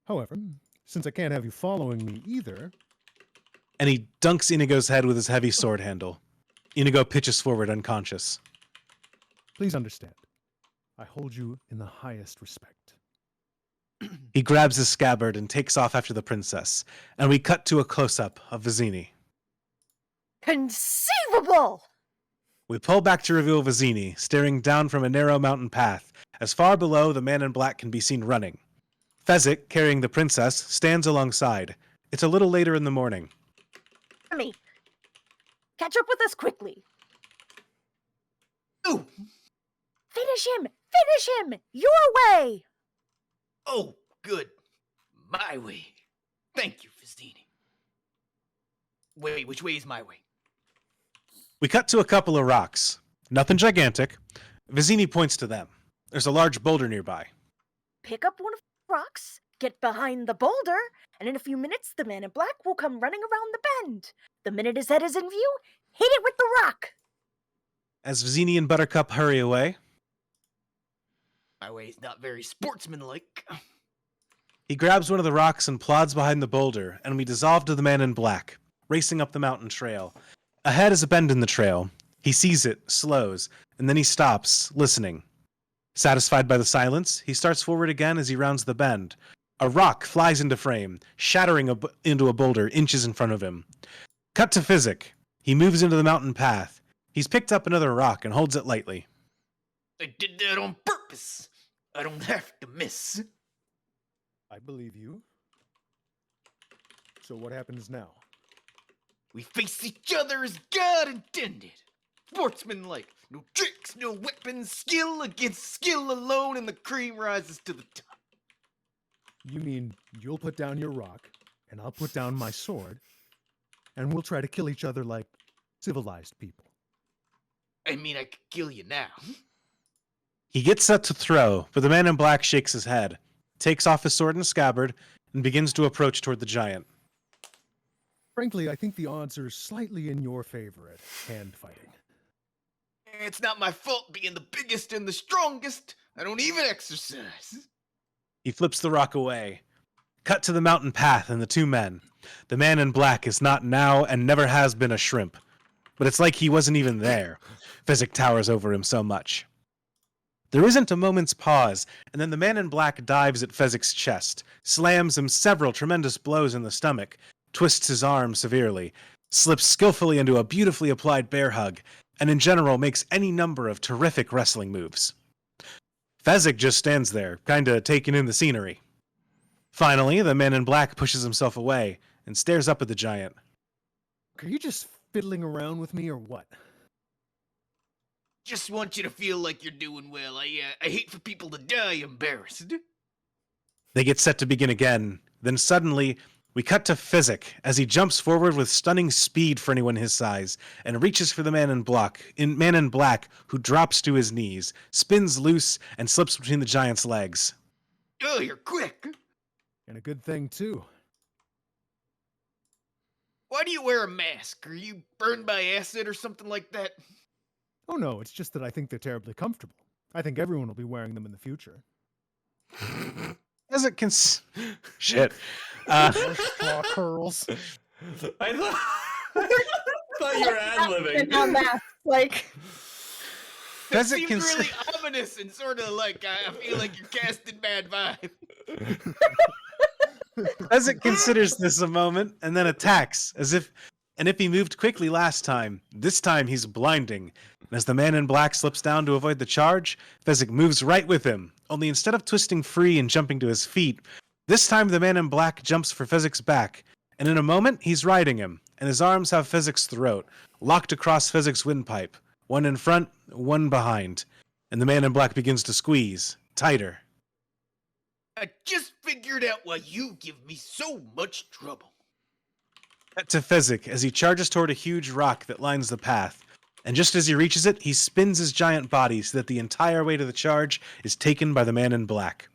However, since I can't have you following me either... And he dunks Inigo's head with his heavy sword handle. Inigo pitches forward unconscious. Please understand, I hold you in the highest respect. He grabs his scabbard and takes off after the princess, and we cut to a close-up of Vizzini. Conceivable! We pull back to reveal Vizzini, staring down from a narrow mountain path, as far below the man in black can be seen running. Fezzik, carrying the princess, stands alongside. It's a little later in the morning. Me. Catch up with us quickly. Ooh. Finish him! Finish him! Your way! Oh, good. My way. Thank you, Fistini. Wait, which way is my way? We cut to a couple of rocks. Nothing gigantic. Vizzini points to them. There's a large boulder nearby. Pick up one of the rocks, get behind the boulder, and in a few minutes the man in black will come running around the bend. The minute his head is in view, hit it with the rock! As Vizzini and Buttercup hurry away, My way is not very sportsmanlike. he grabs one of the rocks and plods behind the boulder, and we dissolve to the man in black, racing up the mountain trail. Ahead is a bend in the trail. He sees it, slows, and then he stops, listening. Satisfied by the silence, he starts forward again as he rounds the bend. A rock flies into frame, shattering into a boulder inches in front of him. Cut to Fezzik. He moves into the mountain path. He's picked up another rock and holds it lightly. I did that on purpose. I don't have to miss. I believe you. So what happens now? We face each other as God intended. Sportsmanlike. No tricks, no weapons, skill against skill alone, and the cream rises to the top. You mean you'll put down your rock, and I'll put down my sword, and we'll try to kill each other like civilized people. I mean, I could kill you now. He gets set to throw, but the man in black shakes his head, takes off his sword and scabbard, and begins to approach toward the giant. Frankly, I think the odds are slightly in your favor at hand fighting. It's not my fault being the biggest and the strongest. I don't even exercise. He flips the rock away. Cut to the mountain path and the two men. The man in black is not now and never has been a shrimp. But it's like he wasn't even there. Fezzik towers over him so much. There isn't a moment's pause, and then the man in black dives at Fezzik's chest, slams him several tremendous blows in the stomach, twists his arm severely, slips skillfully into a beautifully applied bear hug, and in general makes any number of terrific wrestling moves. Fezzik just stands there, kinda taking in the scenery. Finally, the man in black pushes himself away and stares up at the giant. Are you just fiddling around with me or what? Just want you to feel like you're doing well. I hate for people to die embarrassed. They get set to begin again. Then suddenly, we cut to Fezzik as he jumps forward with stunning speed for anyone his size and reaches for the man in black, who drops to his knees, spins loose, and slips between the giant's legs. Oh, you're quick. And a good thing, too. Why do you wear a mask? Are you burned by acid or something like that? Oh no, it's just that I think they're terribly comfortable. I think everyone will be wearing them in the future. As it can... Shit. Straw curls. I thought you were ad-libbing. On that, like, That seems really ominous and sort of like, I feel like you're casting bad vibe. As it considers this a moment and then attacks, if he moved quickly last time, this time he's blinding. And as the man in black slips down to avoid the charge, Fezzik moves right with him, only instead of twisting free and jumping to his feet, this time the man in black jumps for Physic's back, and in a moment he's riding him, and his arms have Physic's throat, locked across Physic's windpipe, one in front, one behind, and the man in black begins to squeeze, tighter. I just figured out why you give me so much trouble. Cut to Physic as he charges toward a huge rock that lines the path, and just as he reaches it, he spins his giant body so that the entire weight of the charge is taken by the man in black.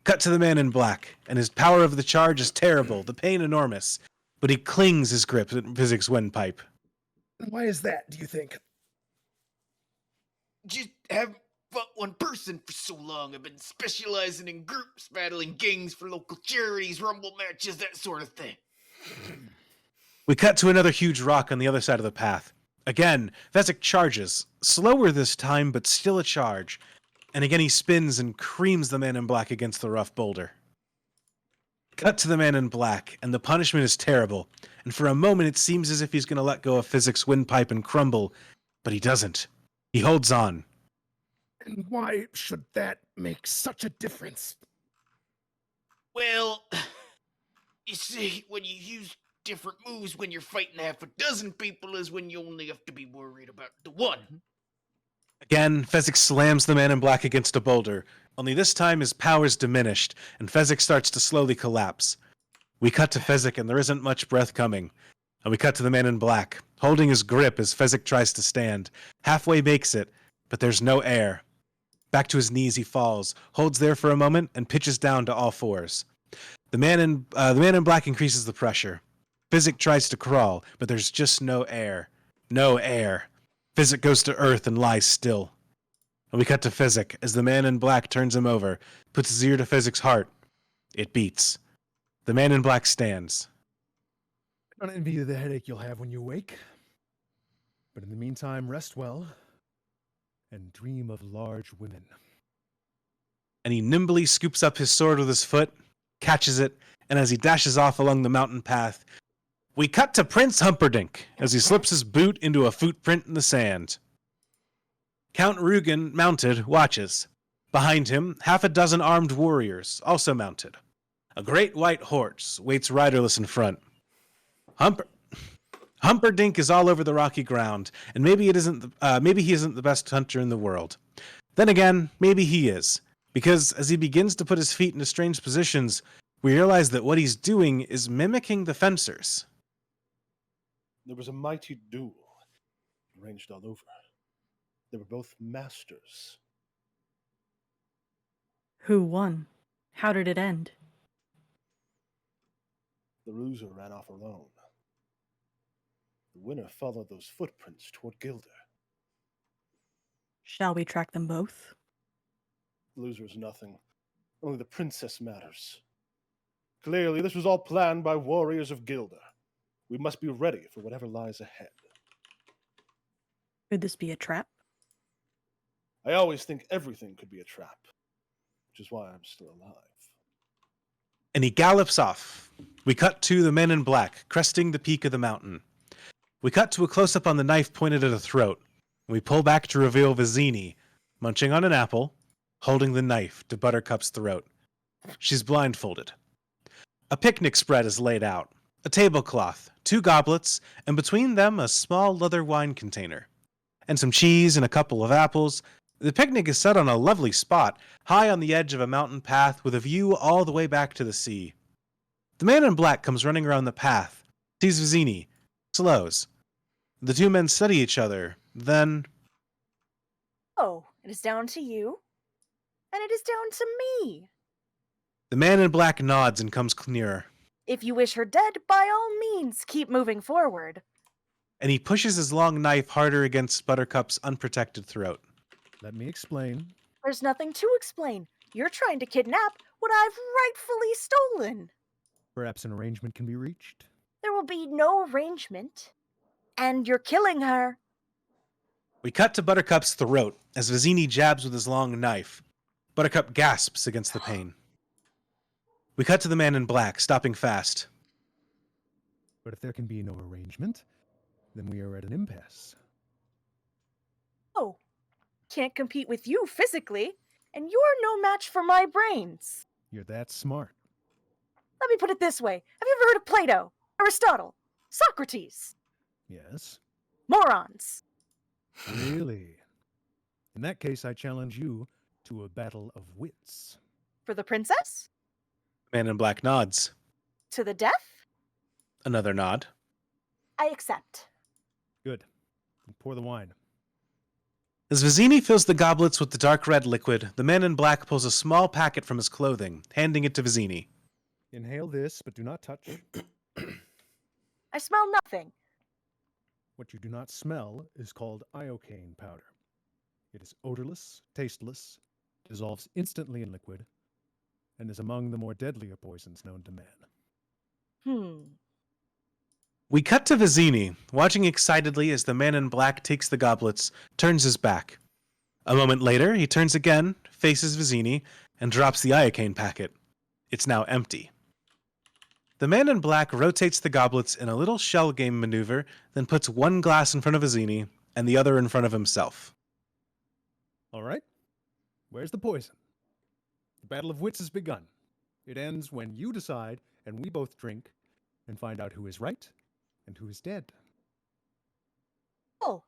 Cut to the man in black, and his power of the charge is terrible, the pain enormous, but he clings his grip at Physic's windpipe. Why is that, do you think? Just haven't fought one person for so long. I've been specializing in groups, battling gangs for local charities, rumble matches, that sort of thing. We cut to another huge rock on the other side of the path. Again, Physic charges, slower this time, but still a charge. And again he spins and creams the man in black against the rough boulder. Cut to the man in black, and the punishment is terrible, and for a moment it seems as if he's going to let go of Physic's windpipe and crumble, but he doesn't. He holds on. And why should that make such a difference? Well, you see, when you use different moves when you're fighting half a dozen people is when you only have to be worried about the one. Again, Physic slams the man in black against a boulder, only this time his power's diminished, and Physic starts to slowly collapse. We cut to Physic, and there isn't much breath coming. And we cut to the man in black, holding his grip as Physic tries to stand. Halfway makes it, but there's no air. Back to his knees he falls, holds there for a moment, and pitches down to all fours. The man in black increases the pressure. Physic tries to crawl, but there's just no air. No air. Physic goes to earth and lies still. And we cut to Physic as the man in black turns him over, puts his ear to Physic's heart. It beats. The man in black stands. I don't envy you the headache you'll have when you wake. But in the meantime, rest well and dream of large women. And he nimbly scoops up his sword with his foot, catches it, and as he dashes off along the mountain path, we cut to Prince Humperdinck as he slips his boot into a footprint in the sand. Count Rugen, mounted, watches. Behind him, half a dozen armed warriors, also mounted. A great white horse waits riderless in front. Humperdinck is all over the rocky ground, and maybe he isn't the best hunter in the world. Then again, maybe he is, because as he begins to put his feet into strange positions, we realize that what he's doing is mimicking the fencers. There was a mighty duel arranged all over. They were both masters. Who won? How did it end? The loser ran off alone. The winner followed those footprints toward Gilder. Shall we track them both? The loser is nothing. Only the princess matters. Clearly, this was all planned by warriors of Gilder. We must be ready for whatever lies ahead. Could this be a trap? I always think everything could be a trap, which is why I'm still alive. And he gallops off. We cut to the men in black, cresting the peak of the mountain. We cut to a close-up on the knife pointed at a throat. We pull back to reveal Vizzini, munching on an apple, holding the knife to Buttercup's throat. She's blindfolded. A picnic spread is laid out. A tablecloth, 2 goblets, and between them a small leather wine container. And some cheese and a couple of apples. The picnic is set on a lovely spot, high on the edge of a mountain path with a view all the way back to the sea. The man in black comes running around the path, sees Vizzini, slows. The 2 men study each other, then... Oh, it is down to you, and it is down to me. The man in black nods and comes nearer. If you wish her dead, by all means, keep moving forward. And he pushes his long knife harder against Buttercup's unprotected throat. Let me explain. There's nothing to explain. You're trying to kidnap what I've rightfully stolen. Perhaps an arrangement can be reached. There will be no arrangement. And you're killing her. We cut to Buttercup's throat as Vizzini jabs with his long knife. Buttercup gasps against the pain. We cut to the man in black, stopping fast. But if there can be no arrangement, then we are at an impasse. Oh, can't compete with you physically, and you're no match for my brains. You're that smart. Let me put it this way. Have you ever heard of Plato, Aristotle, Socrates? Yes. Morons. Really? In that case, I challenge you to a battle of wits. For the princess? Man in Black nods. To the death? Another nod. I accept. Good. Pour the wine. As Vizzini fills the goblets with the dark red liquid, the man in black pulls a small packet from his clothing, handing it to Vizzini. Inhale this, but do not touch. I smell nothing. What you do not smell is called iocane powder. It is odorless, tasteless, dissolves instantly in liquid, and is among the more deadlier poisons known to man. We cut to Vizzini, watching excitedly as the man in black takes the goblets, turns his back. A moment later, he turns again, faces Vizzini, and drops the iocane packet. It's now empty. The man in black rotates the goblets in a little shell game maneuver, then puts one glass in front of Vizzini and the other in front of himself. All right. Where's the poison? The battle of wits has begun. It ends when you decide, and we both drink, and find out who is right and who is dead. All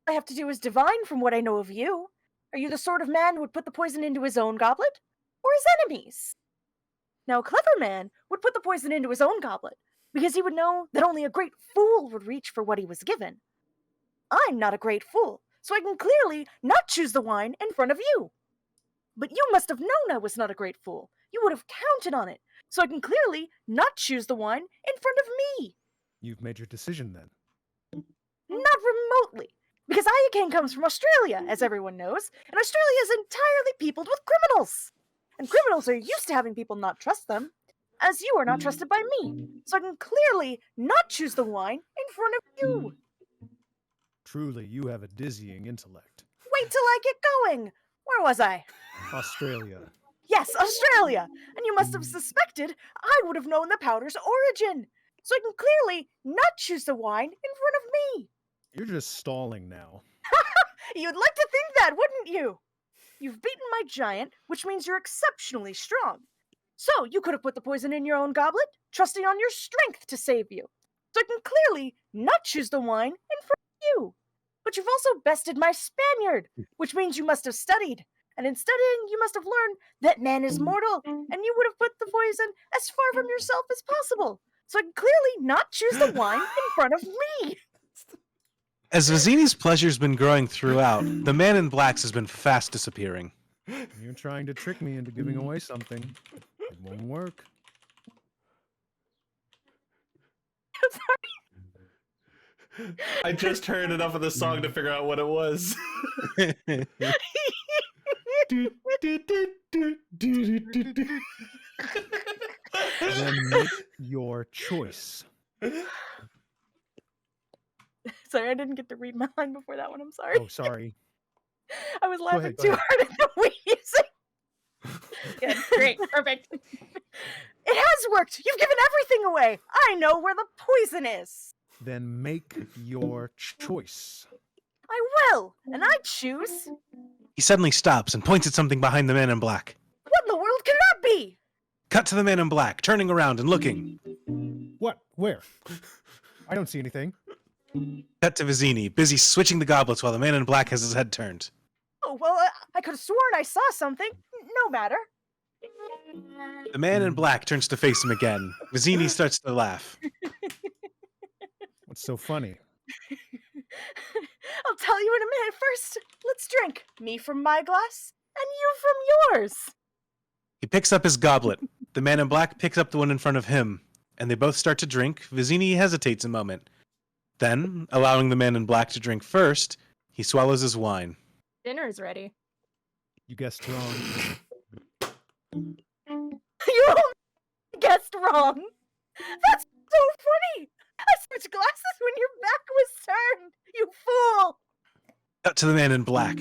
I have to do is divine from what I know of you. Are you the sort of man who would put the poison into his own goblet? Or his enemies? Now, a clever man would put the poison into his own goblet, because he would know that only a great fool would reach for what he was given. I'm not a great fool, so I can clearly not choose the wine in front of you. But you must have known I was not a great fool. You would have counted on it, so I can clearly not choose the wine in front of me. You've made your decision then. Not remotely, because iocane comes from Australia, as everyone knows, and Australia is entirely peopled with criminals. And criminals are used to having people not trust them, as you are not trusted by me, so I can clearly not choose the wine in front of you. Truly, you have a dizzying intellect. Wait till I get going. Where was I? Australia. Yes, Australia. And you must have suspected I would have known the powder's origin, so I can clearly not choose the wine in front of me. You're just stalling now. You'd like to think that, wouldn't you? You've beaten my giant, which means you're exceptionally strong. So you could have put the poison in your own goblet, trusting on your strength to save you. So I can clearly not choose the wine in front of you. But you've also bested my Spaniard, which means you must have studied. And in studying, you must have learned that man is mortal, and you would have put the poison as far from yourself as possible. So I can clearly not choose the wine in front of me. As Vizzini's pleasure's been growing throughout, the man in black's has been fast disappearing. You're trying to trick me into giving away something. It won't work. I'm sorry. I just heard enough of the song to figure out what it was. Then make your choice. Sorry, I didn't get to read my line before that one. I'm sorry. Oh, sorry. I was laughing ahead, go too ahead. hard at the music. Good, great, perfect. It has worked. You've given everything away. I know where the poison is. Then make your choice. I will, and I choose. He suddenly stops and points at something behind the man in black. What in the world can that be? Cut to the man in black, turning around and looking. What? Where? I don't see anything. Cut to Vizzini, busy switching the goblets while the man in black has his head turned. Oh, well, I could have sworn I saw something. No matter. The man in black turns to face him again. Vizzini starts to laugh. What's so funny? I'll tell you in a minute. First, let's drink. Me from my glass, and you from yours. He picks up his goblet. The man in black picks up the one in front of him, and they both start to drink. Vizzini hesitates a moment. Then, allowing the man in black to drink first, he swallows his wine. Dinner's ready. You guessed wrong. You guessed wrong. That's so funny. I switched glasses when your back was turned. You fool. Cut to the man in black.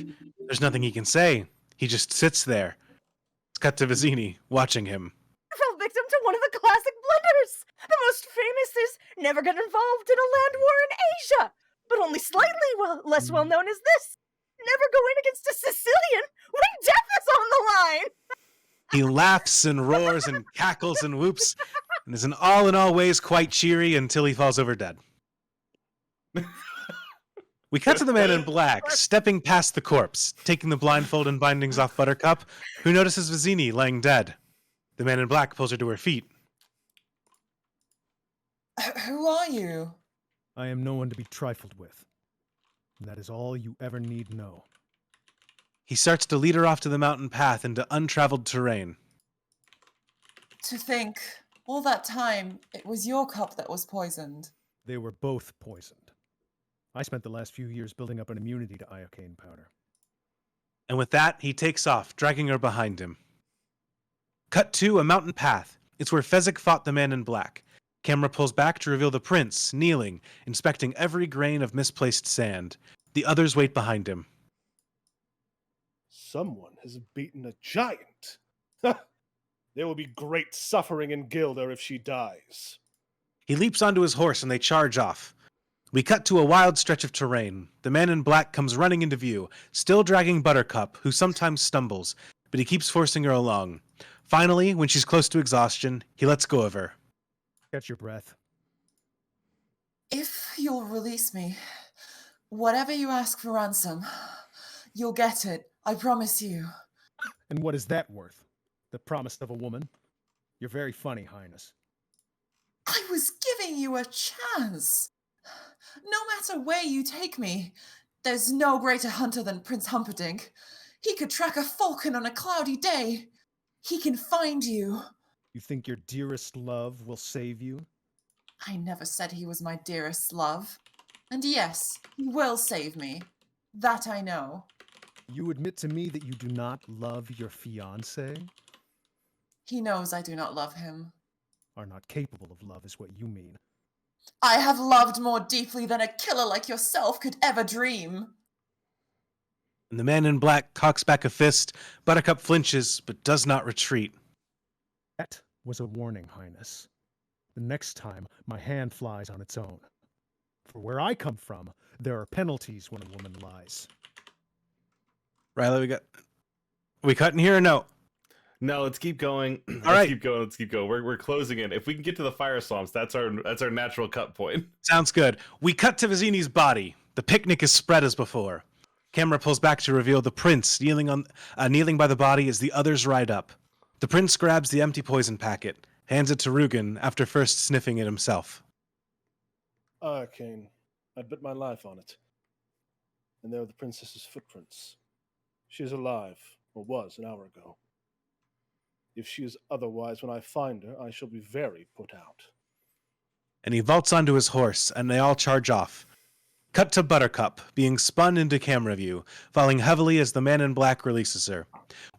There's nothing he can say. He just sits there. It's cut to Vizzini, watching him. I fell victim to one of the classic blunders. The most famous is never get involved in a land war in Asia. But only slightly less well known is this. never go in against a Sicilian when death is on the line. He laughs and roars and cackles and whoops, and is in all ways quite cheery until he falls over dead. We cut to the man in black, stepping past the corpse, taking the blindfold and bindings off Buttercup, who notices Vizzini laying dead. The man in black pulls her to her feet. Who are you? I am no one to be trifled with. And that is all you ever need know. He starts to lead her off to the mountain path into untraveled terrain. To think, all that time, it was your cup that was poisoned. They were both poisoned. I spent the last few years building up an immunity to iocane powder. And with that, he takes off, dragging her behind him. Cut to a mountain path. It's where Fezzik fought the man in black. Camera pulls back to reveal the prince, kneeling, inspecting every grain of misplaced sand. The others wait behind him. Someone has beaten a giant. There will be great suffering in Gilder if she dies. He leaps onto his horse and they charge off. We cut to a wild stretch of terrain. The man in black comes running into view, still dragging Buttercup, who sometimes stumbles, but he keeps forcing her along. Finally, when she's close to exhaustion, he lets go of her. Catch your breath. If you'll release me, whatever you ask for ransom, you'll get it. I promise you. And what is that worth? The promise of a woman? You're very funny, Highness. I was giving you a chance. No matter where you take me, there's no greater hunter than Prince Humperdinck. He could track a falcon on a cloudy day. He can find you. You think your dearest love will save you? I never said he was my dearest love. And yes, he will save me. That I know. You admit to me that you do not love your fiancé? He knows I do not love him. Are not capable of love is what you mean. I have loved more deeply than a killer like yourself could ever dream. And the man in black cocks back a fist. Buttercup flinches, but does not retreat. That was a warning, Highness. The next time, my hand flies on its own. For where I come from, there are penalties when a woman lies. Riley, we cut in here or no? No, let's keep going. All right. Let's keep going. We're closing in. If we can get to the fire swamps, that's our natural cut point. Sounds good. We cut to Vizzini's body. The picnic is spread as before. Camera pulls back to reveal the prince kneeling by the body as the others ride up. The prince grabs the empty poison packet, hands it to Rugen after first sniffing it himself. Arcane. I'd bet my life on it. And there are the princess's footprints. She is alive, or was an hour ago. If she is otherwise when I find her, I shall be very put out. And he vaults onto his horse, and they all charge off. Cut to Buttercup, being spun into camera view, falling heavily as the man in black releases her.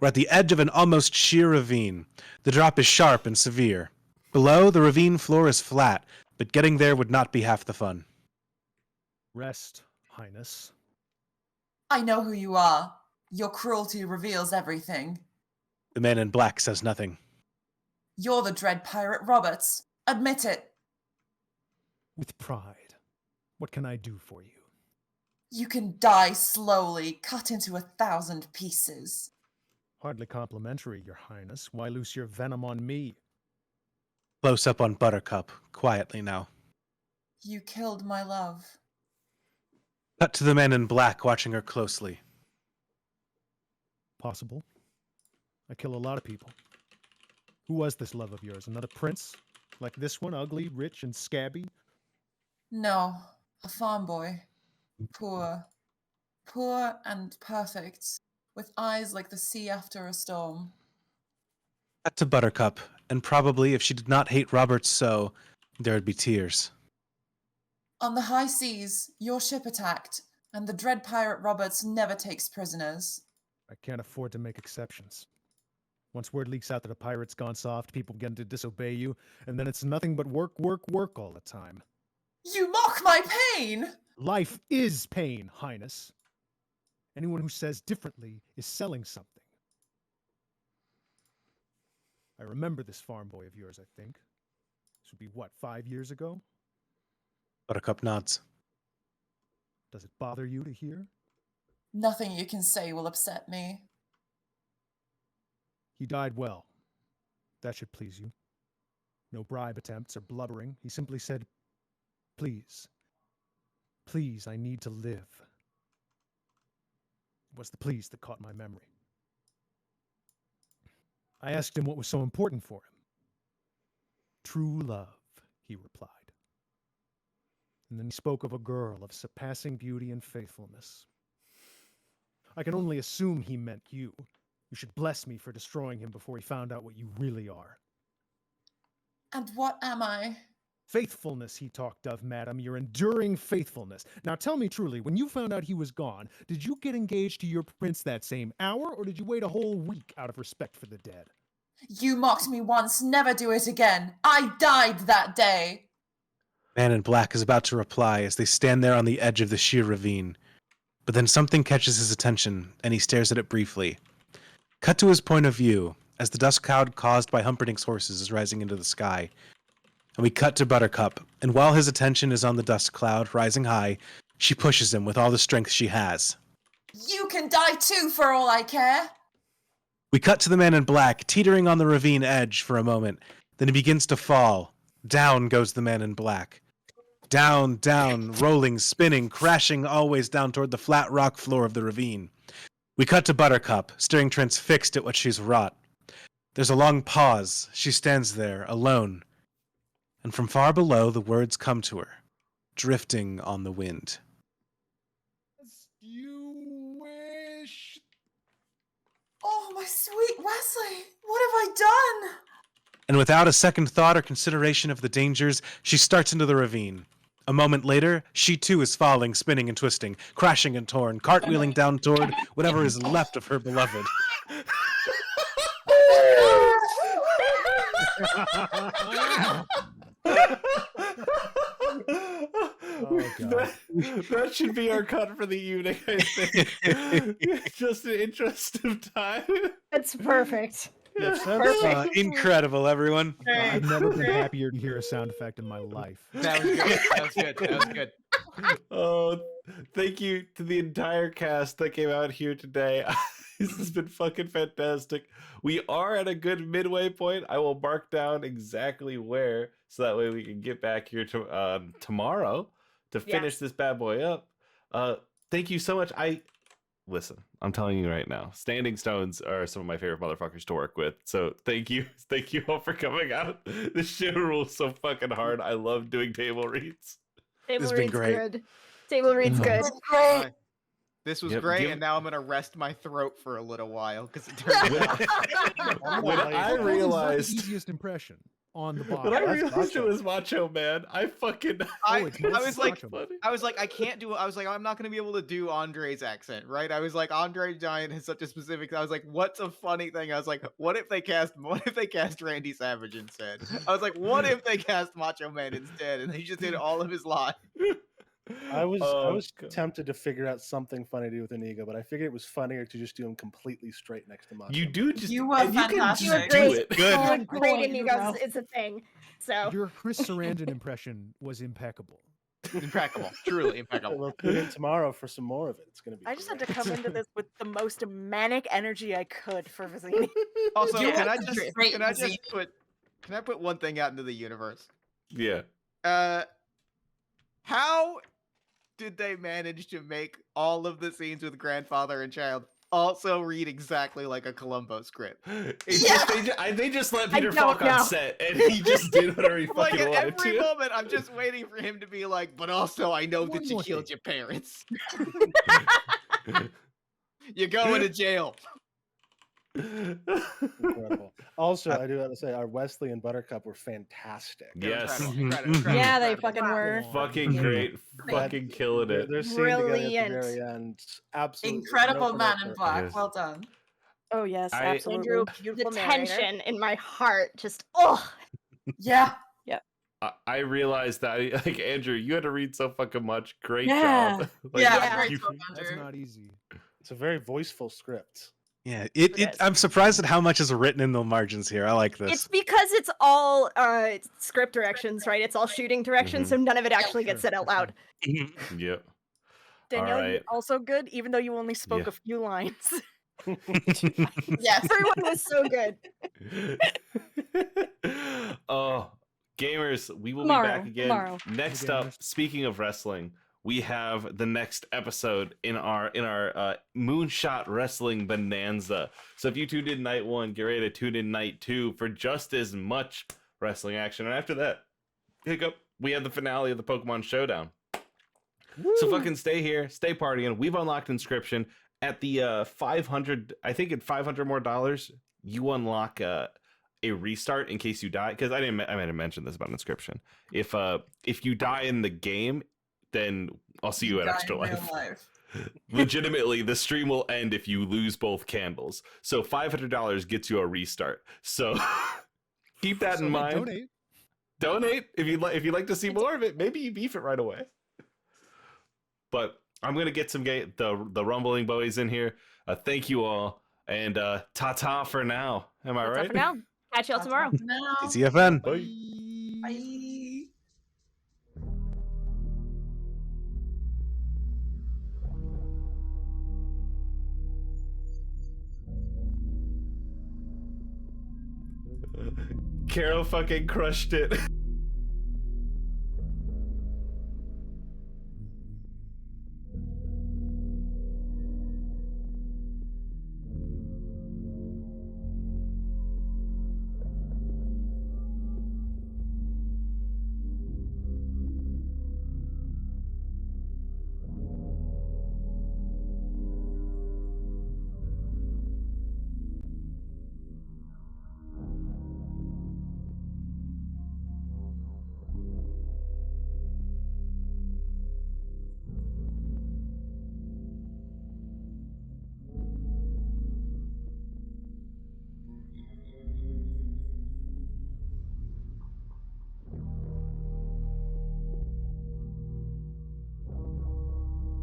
We're at the edge of an almost sheer ravine. The drop is sharp and severe. Below, the ravine floor is flat, but getting there would not be half the fun. Rest, Highness. I know who you are. Your cruelty reveals everything. The man in black says nothing. You're the dread pirate Roberts. Admit it. With pride. What can I do for you? You can die slowly, cut into 1,000 pieces. Hardly complimentary, Your Highness. Why loose your venom on me? Close up on Buttercup, quietly now. You killed my love. Cut to the man in black, watching her closely. Possible. I kill a lot of people. Who was this love of yours? Another prince? Like this one, ugly, rich, and scabby? No, a farm boy. Poor. Poor and perfect, with eyes like the sea after a storm. Cut to Buttercup, and probably if she did not hate Roberts so, there would be tears. On the high seas, your ship attacked, and the dread pirate Roberts never takes prisoners. I can't afford to make exceptions. Once word leaks out that a pirate's gone soft, people begin to disobey you, and then it's nothing but work, work, work all the time. You mock my pain! Life is pain, Highness. Anyone who says differently is selling something. I remember this farm boy of yours, I think. This would be, what, 5 years ago? Buttercup nods. Does it bother you to hear? Nothing you can say will upset me. He died well. That should please you. No bribe attempts or blubbering. He simply said, please. Please, I need to live. It was the please that caught my memory. I asked him what was so important for him. True love, he replied. And then he spoke of a girl of surpassing beauty and faithfulness. I can only assume he meant you. You should bless me for destroying him before he found out what you really are. And what am I? Faithfulness, he talked of, madam, your enduring faithfulness. Now tell me truly, when you found out he was gone, did you get engaged to your prince that same hour, or did you wait a whole week out of respect for the dead? You mocked me once, never do it again. I died that day. Man in Black is about to reply as they stand there on the edge of the sheer ravine. But then something catches his attention, and he stares at it briefly. Cut to his point of view, as the dust cloud caused by Humperdinck's horses is rising into the sky. And we cut to Buttercup, and while his attention is on the dust cloud rising high, she pushes him with all the strength she has. You can die too, for all I care. We cut to the man in black, teetering on the ravine edge for a moment. Then he begins to fall. Down goes the man in black. Down, down, rolling, spinning, crashing always down toward the flat rock floor of the ravine. We cut to Buttercup, staring transfixed at what she's wrought. There's a long pause. She stands there, alone. And from far below, the words come to her, drifting on the wind. You wish. Oh, my sweet Wesley, what have I done? And without a second thought or consideration of the dangers, she starts into the ravine. A moment later, she too is falling, spinning and twisting, crashing and torn, cartwheeling down toward whatever is left of her beloved. Oh, God. That should be our cut for the evening, I think. Just in interest of time. It's perfect. Yes, that's, Incredible, everyone. I've never been happier to hear a sound effect in my life. That was good. That was good. That was good. Oh, thank you to the entire cast that came out here today. This has been fucking fantastic. We are at a good midway point. I will mark down exactly where, so that way we can get back here to tomorrow to finish this bad boy up. Thank you so much. Listen, I'm telling you right now, Standing Stones are some of my favorite motherfuckers to work with. So thank you all for coming out. This show rules so fucking hard. I love doing table reads. Table This has been read's great. good. Table read's good. Great. This was Yep, great, and now I'm gonna rest my throat for a little while because it turned out. When I That was realized, the easiest impression on the box. when I That's realized it Macho. was Macho Man, I fucking. It's I was like, Macho Man. I can't do. I was like, I'm not gonna be able to do Andre's accent, right? I was like, Andre Giant has such a specific. I was like, what's a funny thing? I was like, what if they cast Randy Savage instead? I was like, what if they cast Macho Man instead? And he just did all of his lines. I was God. tempted to figure out something funny to do with Inigo, but I figured it was funnier to just do him completely straight next to Macho. You do just. You were and you can fantastic. just You do were it. Good. Oh, Good great point, Indigo Hugo. is a thing. So Your Chris Sarandon impression was impeccable. Impeccable, truly impeccable. We'll tune in tomorrow for some more of it. It's gonna be. I just had to great. come into this with the most manic energy I could for Vizzini. Also, You can I were just great, can I Zeke. just put one thing out into the universe? Yeah. How did they manage to make all of the scenes with grandfather and child also read exactly like a Columbo script? It's just, they just let Peter don't Falk on know. set, and he just did whatever he Like fucking at wanted every to. moment, I'm just waiting for him to be like, but also I know One that you more killed thing. your parents. You're going to jail. Incredible. Also, I do have to say, our Wesley and Buttercup were fantastic. Yes. Yeah, they fucking Wow. were. Fucking great. Fucking killing it. Their scene together at the Brilliant. very end, absolutely Incredible no man promote in for- black. Yes. Well done. Oh yes, I- absolutely. Andrew, the Beautiful narrator. tension in my heart just Yeah. I realized that, like, Andrew, you had to read so fucking much. Great Yeah. job. Yeah, great you- job, That's Andrew. not easy. It's a very voiceful script. Yeah, Yes. I'm surprised at how much is written in the margins here. I like this. it's because it's all script directions, right? It's all shooting directions, so none of it actually gets Sure, said out that's loud. Yep. Danielle, you're right. also good, even though you only spoke Yeah. a few lines. Yes. Everyone was so good. Oh, gamers, we will be Tomorrow, back again. tomorrow. Next Hey, up, gamers. speaking of wrestling, we have the next episode in our Moonshot Wrestling Bonanza. So if you tuned in night 1, get ready to tune in night 2 for just as much wrestling action. And after that, hiccup, we have the finale of the Pokemon Showdown. So fucking stay here, stay partying. We've unlocked Inscription at the 500. I think at $500 more, you unlock a restart in case you die. Because I might have mentioned this about Inscription. If you die in the game, then I'll see you at Die Extra in real Life. Legitimately, the stream will end if you lose both candles. So $500 gets you a restart. So keep that in mind. Donate if you'd like to see more of it. Maybe you beef it right away. But I'm gonna get some the rumbling boys in here. Thank you all, and ta-ta for now. Am I That's all right? for now. Catch y'all tomorrow. Now. TCFN. Bye. Bye. Carol fucking crushed it.